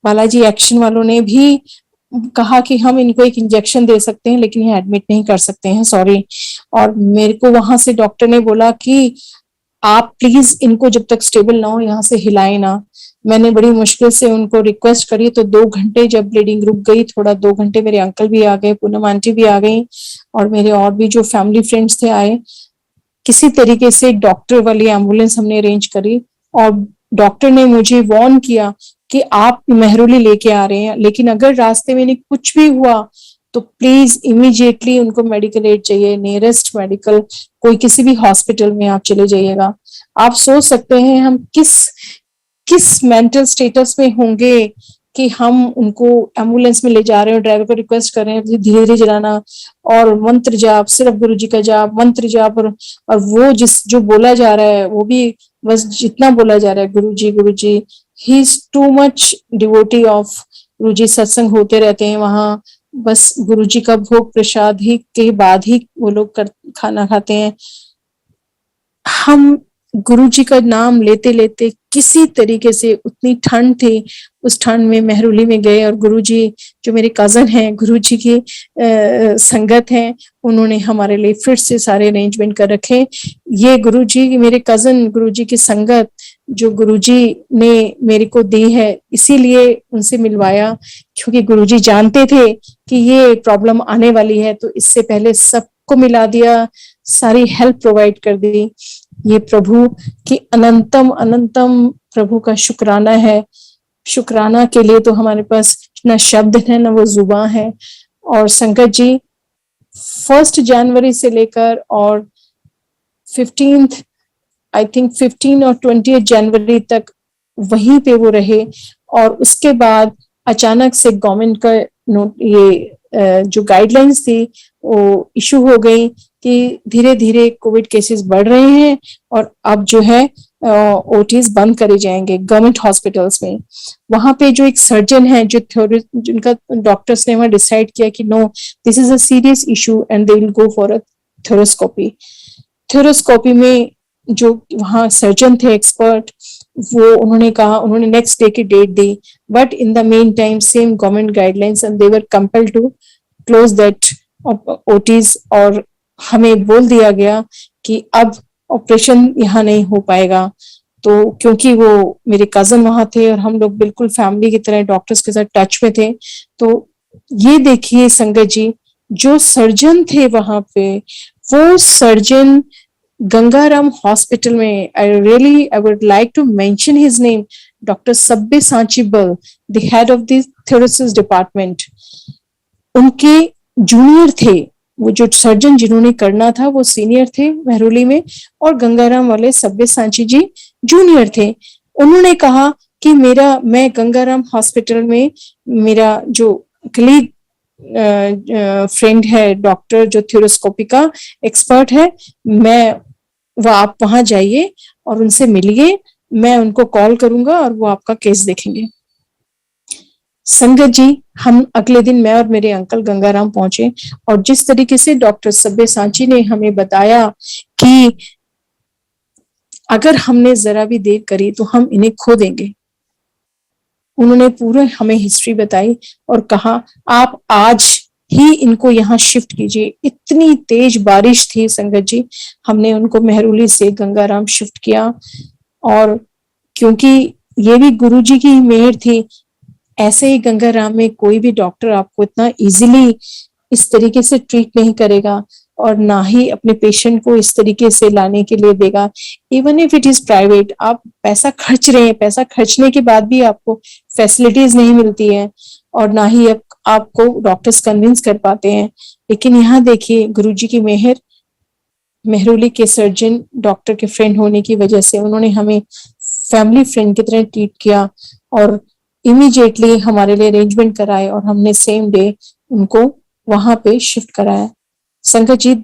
बालाजी एक्शन वालों ने भी कहा कि हम इनको एक इंजेक्शन दे सकते हैं लेकिन ये एडमिट नहीं कर सकते हैं, सॉरी। और मेरे को वहां से डॉक्टर ने बोला कि आप प्लीज इनको जब तक स्टेबल ना हो यहाँ से हिलाए ना। मैंने बड़ी मुश्किल से उनको रिक्वेस्ट करी, तो 2 घंटे जब ब्लीडिंग रुक गई, थोड़ा 2 घंटे मेरे अंकल भी आ गए, पूनम आंटी भी आ गई, और मेरे और भी जो फैमिली फ्रेंड्स थे आए। किसी तरीके से एक डॉक्टर वाली एम्बुलेंस हमने अरेंज करी, और डॉक्टर ने मुझे वार्न किया कि आप मेहरुली लेके आ रहे हैं, लेकिन अगर रास्ते में कुछ भी हुआ तो प्लीज इमीडिएटली उनको मेडिकल एड चाहिए, नियरेस्ट मेडिकल कोई किसी भी हॉस्पिटल में आप चले जाइएगा। आप सोच सकते हैं हम किस किस मेंटल स्टेटस में होंगे कि हम उनको एम्बुलेंस में ले जा रहे हैं, ड्राइवर को रिक्वेस्ट कर रहे हैं धीरे धीरे चलाना, और मंत्र जाप, सिर्फ गुरुजी का जाप, मंत्र जाप, और वो जो बोला जा रहा है वो भी बस जितना बोला जा रहा है Guruji Guruji. He is too much devotee of Guruji, सत्संग होते रहते हैं वहां, बस गुरुजी का भोग प्रसाद ही के बाद ही वो लोग खाना खाते हैं। हम गुरुजी का नाम लेते लेते किसी तरीके से, उतनी ठंड थी, उस ठंड में मेहरुली में गए, और गुरुजी जो मेरे कजन हैं, गुरुजी की संगत है, उन्होंने हमारे लिए फिर से सारे अरेंजमेंट कर रखे। ये गुरुजी मेरे कजन, गुरुजी की संगत जो गुरुजी ने मेरे को दी है, इसीलिए उनसे मिलवाया, क्योंकि गुरुजी जानते थे कि ये प्रॉब्लम आने वाली है, तो इससे पहले सबको मिला दिया, सारी हेल्प प्रोवाइड कर दी। ये प्रभु की अनंतम अनंतम प्रभु का शुक्राना है। शुक्राना के लिए तो हमारे पास न शब्द है न वो जुबान है। और संगत जी 1 जनवरी से लेकर और 15 आई थिंक 15 और 20 जनवरी तक वहीं पे वो रहे, और उसके बाद अचानक से गवर्नमेंट का ये जो गाइडलाइंस थी वो इशू हो गई कि धीरे धीरे कोविड केसेस बढ़ रहे हैं, और अब जो है ओटीज बंद करे जाएंगे गवर्नमेंट हॉस्पिटल्स में। वहां पे जो एक सर्जन है, जो जिनका डॉक्टर्स ने वहां डिसाइड किया कि no, this is a serious issue and they will go for a thoracoscopy. Thoracoscopy में जो वहां सर्जन थे एक्सपर्ट, वो उन्होंने कहा, उन्होंने नेक्स्ट डे की डेट दी, but in the meantime same government guidelines and they were compelled to close that OTs, और हमें बोल दिया गया कि अब ऑपरेशन यहाँ नहीं हो पाएगा। तो क्योंकि वो मेरे कजन वहां थे और हम लोग बिल्कुल फैमिली की तरह डॉक्टर्स के साथ टच में थे, तो ये देखिए संगत जी, जो सर्जन थे वहां पे, वो सर्जन गंगाराम हॉस्पिटल में, I would like to mention his name, doctor Sabyasachi सांचीबल, the head of the thoracic department, उनके जूनियर थे। वो जो सर्जन जिन्होंने करना था वो सीनियर थे मेहरुली में, और गंगाराम वाले सब्बे सांची जी जूनियर थे। उन्होंने कहा कि मैं गंगाराम हॉस्पिटल में, मेरा जो कलीग फ्रेंड है डॉक्टर जो थ्योरोस्कोपी का एक्सपर्ट है, वो आप वहां जाइए और उनसे मिलिए, मैं उनको कॉल करूंगा और वो आपका केस देखेंगे। संगत जी, हम अगले दिन मैं और मेरे अंकल गंगाराम पहुंचे, और जिस तरीके से डॉक्टर सब्बे सांची ने हमें बताया कि अगर हमने जरा भी देर करी तो हम इन्हें खो देंगे, उन्होंने पूरा हमें हिस्ट्री बताई और कहा आप आज ही इनको यहाँ शिफ्ट कीजिए। इतनी तेज बारिश थी संगत जी, हमने उनको मेहरुली से गंगाराम शिफ्ट किया, और क्योंकि ये भी गुरुजी की मेहर थी, ऐसे ही गंगाराम में कोई भी डॉक्टर आपको इतना इजीली इस तरीके से ट्रीट नहीं करेगा, और ना ही अपने पेशेंट को इस तरीके से लाने के लिए देगा। Even if it is private, आप पैसा खर्च रहे हैं, पैसा खर्चने के बाद भी आपको फैसिलिटीज नहीं मिलती है, और ना ही आपको डॉक्टर्स कन्विंस कर पाते हैं। लेकिन यहाँ देखिए गुरुजी की मेहर, मेहरौली के सर्जन डॉक्टर के फ्रेंड होने की वजह से उन्होंने हमें फैमिली फ्रेंड की तरह ट्रीट किया और इमीडिएटली हमारे लिए अरेंजमेंट कराए और हमने सेम डे उनको वहां पे शिफ्ट कराया। संगत जी,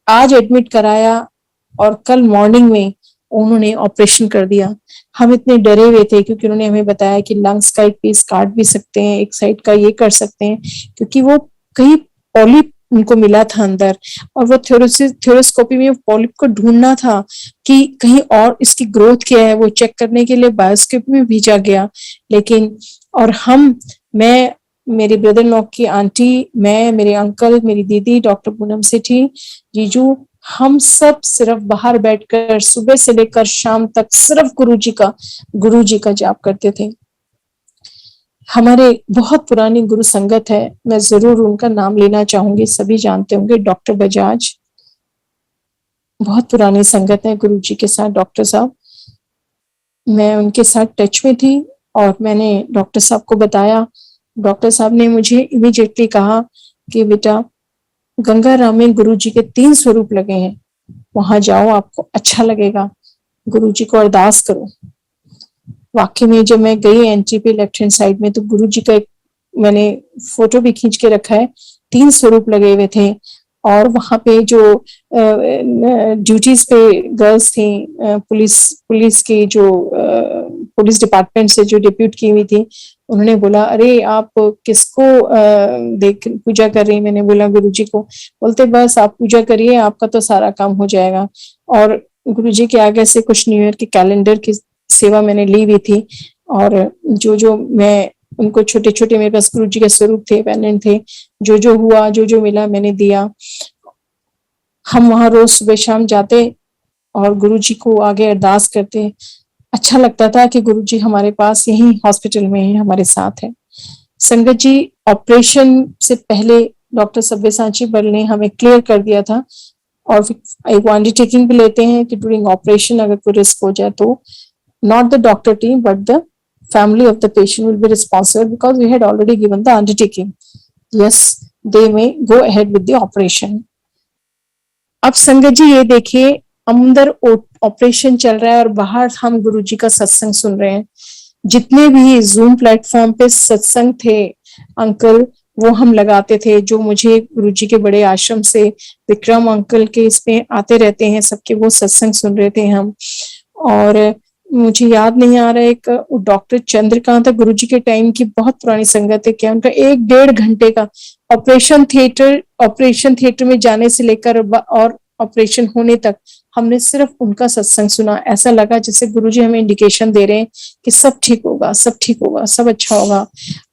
आज एडमिट कराया और कल मॉर्निंग में उन्होंने ऑपरेशन कर दिया। हम इतने डरे हुए थे क्योंकि उन्होंने हमें बताया कि लंग्स का एक पीस काट भी सकते हैं, एक साइड का ये कर सकते हैं, क्योंकि वो कहीं पॉलिप उनको मिला था अंदर और वो थ्योरोस्कोपी में पॉलिप को ढूंढना था कि कहीं और इसकी ग्रोथ क्या है, वो चेक करने के लिए बायोस्कोपी में भेजा गया। लेकिन और मैं, मेरी ब्रदर लॉ की आंटी, मैं, मेरे अंकल, मेरी दीदी, डॉक्टर पूनम सेठी, जीजू, हम सब सिर्फ बाहर बैठकर सुबह से लेकर शाम तक सिर्फ गुरुजी का जाप करते थे। हमारे बहुत पुरानी गुरु संगत है, मैं जरूर उनका नाम लेना चाहूंगी, सभी जानते होंगे, डॉक्टर बजाज। बहुत पुरानी संगत है गुरुजी के साथ डॉक्टर साहब। मैं उनके साथ टच में थी और मैंने डॉक्टर साहब को बताया। डॉक्टर साहब ने मुझे इमीडिएटली कहा कि बेटा, गंगाराम में गुरुजी के 3 स्वरूप लगे हैं, वहां जाओ, आपको अच्छा लगेगा, गुरुजी को अरदास करो। वाकई में जब मैं गई एंट्री पे लेफ्ट हैंड साइड में, तो गुरुजी का एक मैंने फोटो भी खींच के रखा है, 3 स्वरूप लगे हुए थे। और वहां पे जो ड्यूटीज पे गर्ल्स थी, पुलिस की जो पुलिस डिपार्टमेंट से जो डिप्यूट की हुई थी, उन्होंने बोला, अरे आप किसको देख पूजा कर रही? मैंने बोला गुरुजी को। बोलते बस आप पूजा करिए, आपका तो सारा काम हो जाएगा। और गुरुजी के आगे से कुछ न्यू ईयर के कैलेंडर की सेवा मैंने ली हुई थी और जो मैं उनको छोटे छोटे, मेरे पास गुरुजी के स्वरूप थे, पेंडेंट थे, जो हुआ, जो मिला मैंने दिया। हम वहां रोज सुबह शाम जाते और गुरुजी को आगे अरदास करते। अच्छा लगता था कि गुरुजी हमारे पास यही हॉस्पिटल में ही हमारे साथ है। संगत जी, ऑपरेशन से पहले डॉक्टर सब्यसाची बल ने हमें क्लियर कर दिया था और एक अंडरटेकिंग भी लेते हैं कि ड्यूरिंग ऑपरेशन अगर कोई रिस्क हो जाए तो not the doctor team but the family of the patient will be responsible, because we had already given the undertaking. Yes, they may go ahead with the operation. अब संगत जी ये देखिए, अंदर ऑपरेशन चल रहा है और बाहर हम गुरुजी का सत्संग सुन रहे हैं। जितने भी जूम प्लेटफॉर्म पे सत्संग थे अंकल, वो हम लगाते थे, जो मुझे गुरुजी के बड़े आश्रम से विक्रम अंकल के इसमें आते रहते हैं, सबके वो सत्संग सुन रहे थे हम। और मुझे याद नहीं आ रहा है, एक डॉक्टर चंद्रकांत गुरुजी के टाइम की बहुत पुरानी संगत है, क्या उनका 1-1.5 घंटे का ऑपरेशन थिएटर में जाने से लेकर और ऑपरेशन होने तक हमने सिर्फ उनका सत्संग सुना। ऐसा लगा जैसे गुरुजी हमें इंडिकेशन दे रहे हैं कि सब ठीक होगा, सब ठीक होगा, सब अच्छा होगा।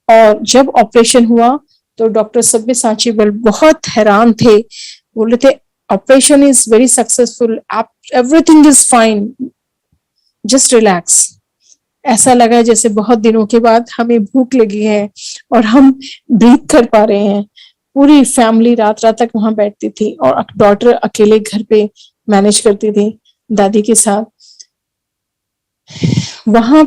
और जब ऑपरेशन हुआ तो डॉक्टर सब्यसाची बल बहुत हैरान थे, बोल रहे थे operation is very successful, everything is fine, just relax. ऐसा लगा जैसे बहुत दिनों के बाद हमें भूख लगी है और हम ब्रीथ कर पा रहे हैं। पूरी फैमिली रात रात तक वहां बैठती थी और डॉटर अकेले घर पे मैनेज करती थी दादी के साथ। वहां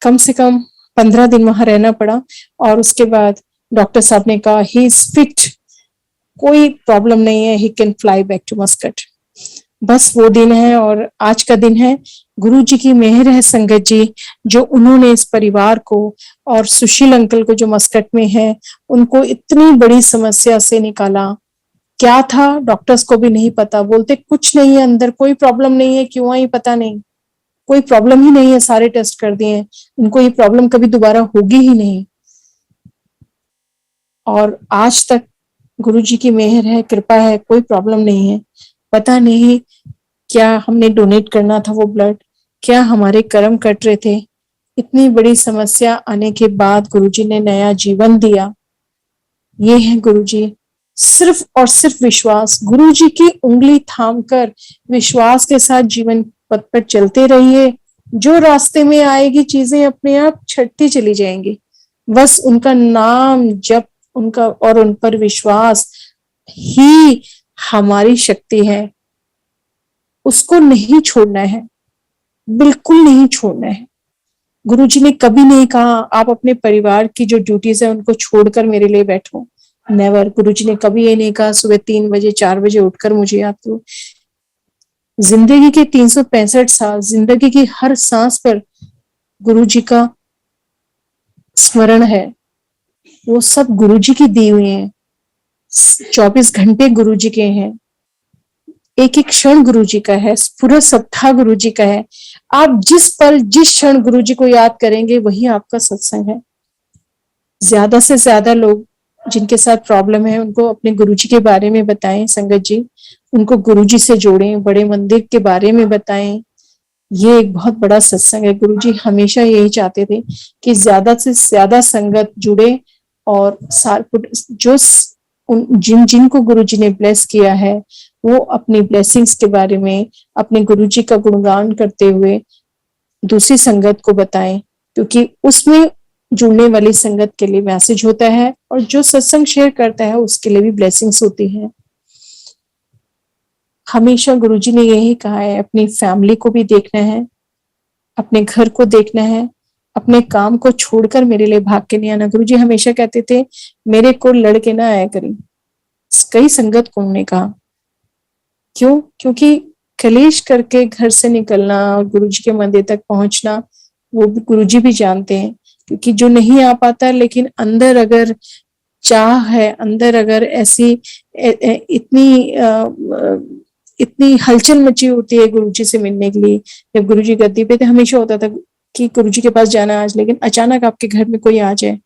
कम से कम 15 दिन वहां रहना पड़ा और उसके बाद डॉक्टर साहब ने कहा ही इज फिट, कोई प्रॉब्लम नहीं है, he can fly back to Muscat. बस वो दिन है और आज का दिन है। गुरु जी की मेहर है संगत जी, जो उन्होंने इस परिवार को और सुशील अंकल को जो मस्कट में है, उनको इतनी बड़ी समस्या से निकाला। क्या था डॉक्टर्स को भी नहीं पता, बोलते कुछ नहीं है अंदर, कोई प्रॉब्लम नहीं है, क्यों आई पता नहीं, कोई प्रॉब्लम ही नहीं है, सारे टेस्ट कर दिए, इनको ये प्रॉब्लम कभी दोबारा होगी ही नहीं। और आज तक गुरु जी की मेहर है, कृपा है, कोई प्रॉब्लम नहीं है। पता नहीं क्या हमने डोनेट करना था वो ब्लड, क्या हमारे कर्म कट रहे थे, इतनी बड़ी समस्या आने के बाद गुरुजी ने नया जीवन दिया। ये है गुरुजी, सिर्फ और सिर्फ विश्वास, गुरुजी की उंगली थामकर विश्वास के साथ जीवन पथ पर चलते रहिए। जो रास्ते में आएगी चीजें अपने आप छटती चली जाएंगी, बस उनका नाम जप, उनका और उन पर विश्वास ही हमारी शक्ति है। उसको नहीं छोड़ना है, बिल्कुल नहीं छोड़ना है। गुरुजी ने कभी नहीं कहा आप अपने परिवार की जो ड्यूटीज है उनको छोड़कर मेरे लिए बैठो, नेवर। गुरुजी ने कभी ये नहीं कहा सुबह 3 बजे 4 बजे उठकर मुझे याद करो। जिंदगी के 365 साल, जिंदगी की हर सांस पर गुरुजी का स्मरण है, वो सब गुरुजी की दी हुई है। 24 घंटे गुरुजी के हैं, एक एक क्षण गुरुजी का है, पूरा सप्ताह गुरुजी का है। आप जिस पल जिस क्षण गुरुजी को याद करेंगे वही आपका सत्संग है। ज्यादा से ज्यादा लोग जिनके साथ प्रॉब्लम है उनको अपने गुरुजी के बारे में बताएं संगत जी, उनको गुरुजी से जोड़ें, बड़े मंदिर के बारे में बताएं। ये एक बहुत बड़ा सत्संग है। गुरुजी हमेशा यही चाहते थे कि ज्यादा से ज्यादा संगत जुड़े और जो जिन जिनको गुरुजी ने ब्लेस किया है वो अपनी ब्लेसिंग्स के बारे में, अपने गुरुजी का गुणगान करते हुए दूसरी संगत को बताएं, क्योंकि उसमें जुड़ने वाली संगत के लिए मैसेज होता है और जो सत्संग शेयर करता है उसके लिए भी ब्लेसिंग्स होती है। हमेशा गुरुजी ने यही कहा है, अपनी फैमिली को भी देखना है, अपने घर को देखना है, अपने काम को छोड़कर मेरे लिए भाग के नहीं आना। गुरुजी हमेशा कहते थे मेरे को लड़के ना आया करी। कई संगत को उन्होंने कहा, क्यों? क्योंकि कलेश करके घर से निकलना और गुरुजी के मंदिर तक पहुंचना वो भी गुरुजी भी जानते हैं, क्योंकि जो नहीं आ पाता लेकिन अंदर अगर चाह है, अंदर अगर ऐसी इतनी हलचल मची होती है गुरुजी से मिलने के लिए। जब गुरुजी गद्दी पे थे हमेशा होता था कि गुरुजी के पास जाना आज, लेकिन अचानक आपके घर में कोई आ जाए,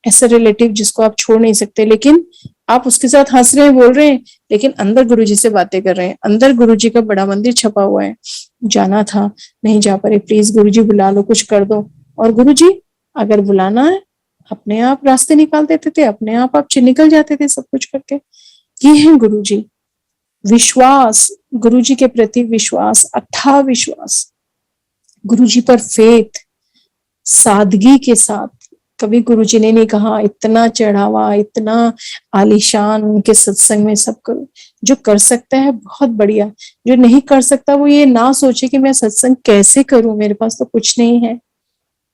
ऐसा रिलेटिव जिसको आप छोड़ नहीं सकते, लेकिन आप उसके साथ हंस रहे हैं, बोल रहे हैं, लेकिन अंदर गुरुजी से बातें कर रहे हैं। अंदर गुरुजी का बड़ा मंदिर छपा हुआ है, जाना था नहीं जा पा रहे, प्लीज गुरुजी बुला लो, कुछ कर दो। और गुरुजी अगर बुलाना है अपने आप रास्ते निकाल देते थे, अपने आप निकल जाते थे सब कुछ करके। ये है गुरुजी। विश्वास, गुरुजी के प्रति विश्वास, अथाह विश्वास, गुरुजी पर फेथ, सादगी के साथ। कभी गुरुजी ने नहीं कहा इतना चढ़ावा, इतना आलीशान उनके सत्संग में सब करो। जो कर सकता है बहुत बढ़िया, जो नहीं कर सकता वो ये ना सोचे कि मैं सत्संग कैसे करूं, मेरे पास तो कुछ नहीं है।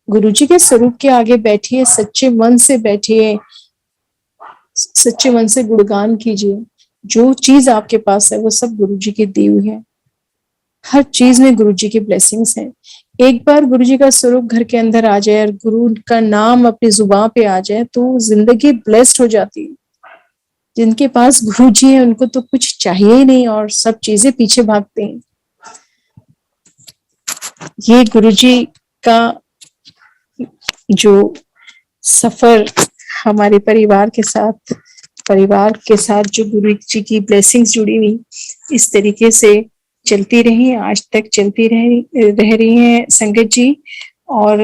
गुरुजी के स्वरूप के आगे बैठिए, सच्चे मन से बैठिए, सच्चे मन से गुणगान कीजिए। जो चीज आपके पास है वो सब गुरुजी की दी हुई है। हर चीज में गुरुजी की ब्लेसिंग्स है। एक बार गुरुजी का स्वरूप घर के अंदर आ जाए और गुरु का नाम अपनी जुबान पे आ जाए तो जिंदगी ब्लेस्ड हो जाती है। जिनके पास गुरुजी है उनको तो कुछ चाहिए ही नहीं और सब चीजें पीछे भागते हैं। ये गुरुजी का जो सफर हमारे परिवार के साथ जो गुरुजी की ब्लेसिंग्स जुड़ी हुई इस तरीके से चलती रही, आज तक चलती रह रही हैं संगत जी। और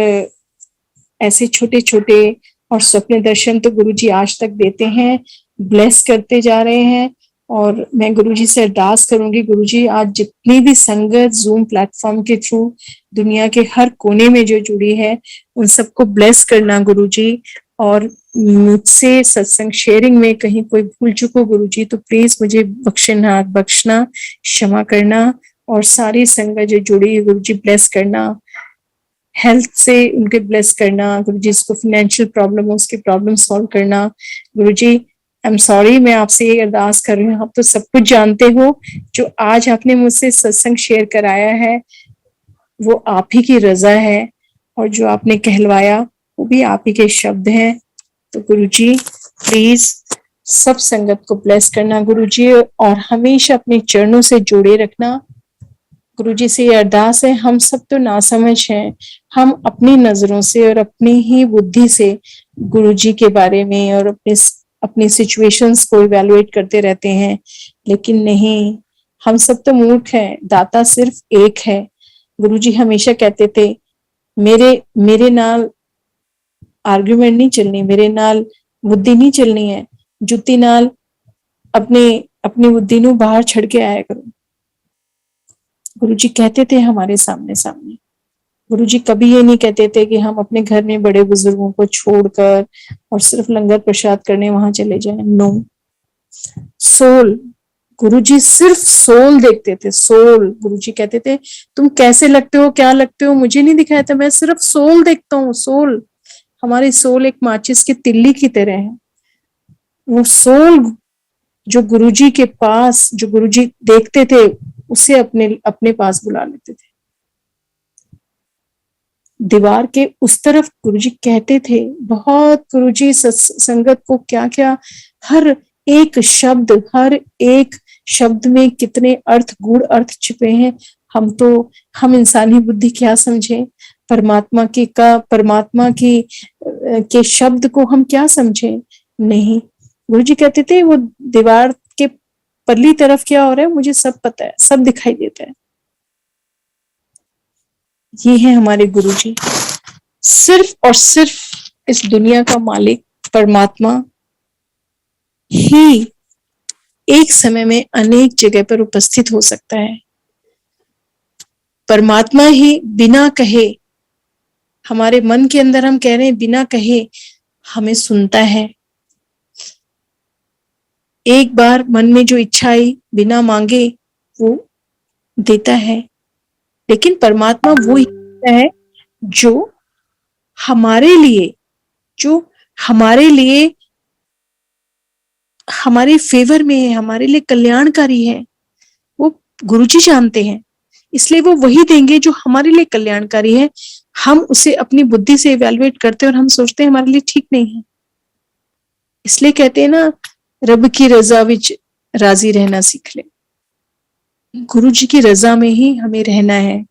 ऐसे छोटे छोटे और स्वप्न दर्शन तो गुरुजी आज तक देते हैं, ब्लेस करते जा रहे हैं। और मैं गुरुजी से अरदास करूंगी, गुरुजी आज जितनी भी संगत जूम प्लेटफॉर्म के थ्रू दुनिया के हर कोने में जो जुड़ी है उन सबको ब्लेस करना गुरुजी। और मुझसे सत्संग शेयरिंग में कहीं कोई भूल चुको गुरुजी तो प्लीज मुझे बख्शना, क्षमा करना। और सारी संगत जो जुड़ी है गुरुजी ब्लेस करना, हेल्थ से उनके ब्लेस करना गुरुजी, इसको फाइनेंशियल प्रॉब्लम हो उसकी प्रॉब्लम सॉल्व करना गुरुजी। आई एम सॉरी, मैं आपसे ये अरदास कर रही हूँ, आप तो सब कुछ जानते हो। जो आज आपने मुझसे सत्संग शेयर कराया है वो आप ही की रजा है और जो आपने कहलवाया वो भी आप ही के शब्द हैं। तो गुरुजी प्लीज सब संगत को ब्लेस करना गुरुजी और हमेशा अपने चरणों से जोड़े रखना। गुरुजी से ये अरदास है, हम सब तो नासमझ हैं, हम अपनी नजरों से और अपनी ही बुद्धि से गुरुजी के बारे में और अपनी सिचुएशंस को इवैल्यूएट करते रहते हैं, लेकिन नहीं, हम सब तो मूर्ख हैं, दाता सिर्फ एक है। गुरुजी हमेशा कहते थे मेरे नाल आर्ग्यूमेंट नहीं चलनी, मेरे नाल बुद्धि नहीं चलनी है, जुत्ती नाल अपनी बुद्धि नू बाहर छड़ के आया करो। गुरुजी कहते थे हमारे सामने। गुरुजी कभी ये नहीं कहते थे कि हम अपने घर में बड़े बुजुर्गों को छोड़कर और सिर्फ लंगर प्रसाद करने वहां चले जाएं। नो, सोल गुरुजी सिर्फ सोल देखते थे, सोल। गुरुजी कहते थे तुम कैसे लगते हो, क्या लगते हो, मुझे नहीं दिखाया था, मैं सिर्फ सोल देखता हूँ, सोल। हमारी सोल एक माचिस की तिल्ली की तरह है। वो सोल जो गुरुजी के पास, जो गुरुजी देखते थे, उसे अपने अपने पास बुला लेते थे। दीवार के उस तरफ गुरुजी कहते थे, बहुत गुरुजी संगत को क्या क्या, हर एक शब्द में कितने अर्थ, गूढ़ अर्थ छिपे हैं। हम इंसानी बुद्धि क्या समझे, परमात्मा के शब्द को हम क्या समझे, नहीं। गुरुजी कहते थे वो दीवार के परली तरफ क्या हो रहा है मुझे सब पता है, सब दिखाई देता है। ये है हमारे गुरुजी। सिर्फ और सिर्फ इस दुनिया का मालिक परमात्मा ही एक समय में अनेक जगह पर उपस्थित हो सकता है। परमात्मा ही बिना कहे, हमारे मन के अंदर हम कह रहे हैं, बिना कहे हमें सुनता है। एक बार मन में जो इच्छा आई, बिना मांगे वो देता है। लेकिन परमात्मा वो ही है जो हमारे लिए हमारे फेवर में है, हमारे लिए कल्याणकारी है। वो गुरुजी जानते हैं, इसलिए वो वही देंगे जो हमारे लिए कल्याणकारी है। हम उसे अपनी बुद्धि से इवैल्यूएट करते हैं और हम सोचते हैं हमारे लिए ठीक नहीं है। इसलिए कहते हैं ना, रब की रजा विच राजी रहना सीख ले। गुरुजी की रजा में ही हमें रहना है।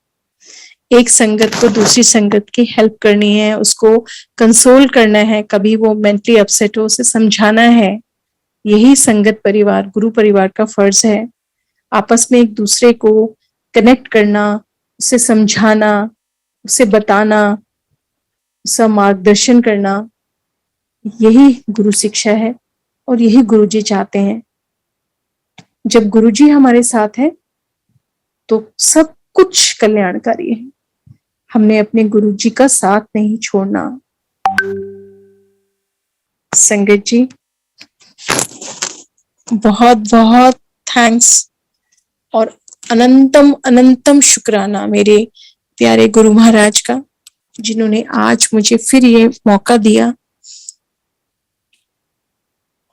एक संगत को दूसरी संगत की हेल्प करनी है, उसको कंसोल करना है, कभी वो मेंटली अपसेट हो उसे समझाना है। यही संगत परिवार, गुरु परिवार का फर्ज है। आपस में एक दूसरे को कनेक्ट करना, उसे समझाना, उसे बताना, उसका मार्गदर्शन करना, यही गुरु शिक्षा है और यही गुरुजी चाहते हैं। जब गुरुजी हमारे साथ है तो सब कुछ कल्याणकारी है। हमने अपने गुरुजी का साथ नहीं छोड़ना। संगत जी, बहुत बहुत थैंक्स और अनंतम अनंतम शुक्राना मेरे प्यारे गुरु महाराज का, जिन्होंने आज मुझे फिर ये मौका दिया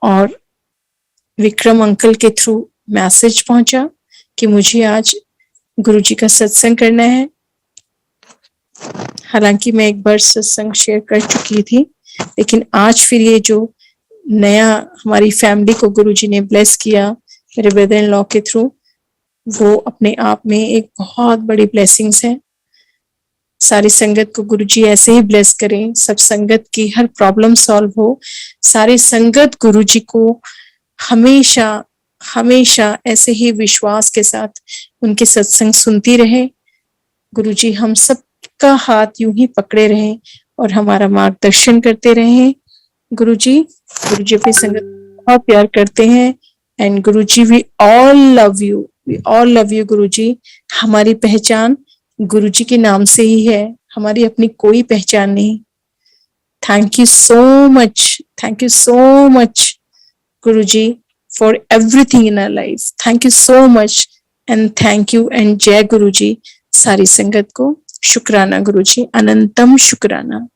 और विक्रम अंकल के थ्रू मैसेज पहुंचा कि मुझे आज गुरुजी का सत्संग करना है। हालांकि मैं एक बार सत्संग शेयर कर चुकी थी, लेकिन आज फिर ये जो नया हमारी फैमिली को गुरुजी ने ब्लेस किया मेरे ब्रदर इन लॉ के थ्रू, वो अपने आप में एक बहुत बड़ी ब्लेसिंग्स है। सारी संगत को गुरुजी ऐसे ही ब्लेस करें, सब संगत की हर प्रॉब्लम सॉल्व हो। सारी संगत गुरुजी को हमेशा हमेशा ऐसे ही विश्वास के साथ उनके सत्संग सुनती रहे। गुरुजी हम सब का हाथ यूं ही पकड़े रहें और हमारा मार्गदर्शन करते रहें। गुरुजी अपनी संगत बहुत प्यार करते हैं and Guruji we all love you Guruji. हमारी पहचान गुरुजी के नाम से ही है, हमारी अपनी कोई पहचान नहीं। Thank you so much Guruji for everything in our life. Thank you so much and thank you and जय गुरुजी। सारी संगत को शुक्राना गुरुजी, अनंतम शुक्राना।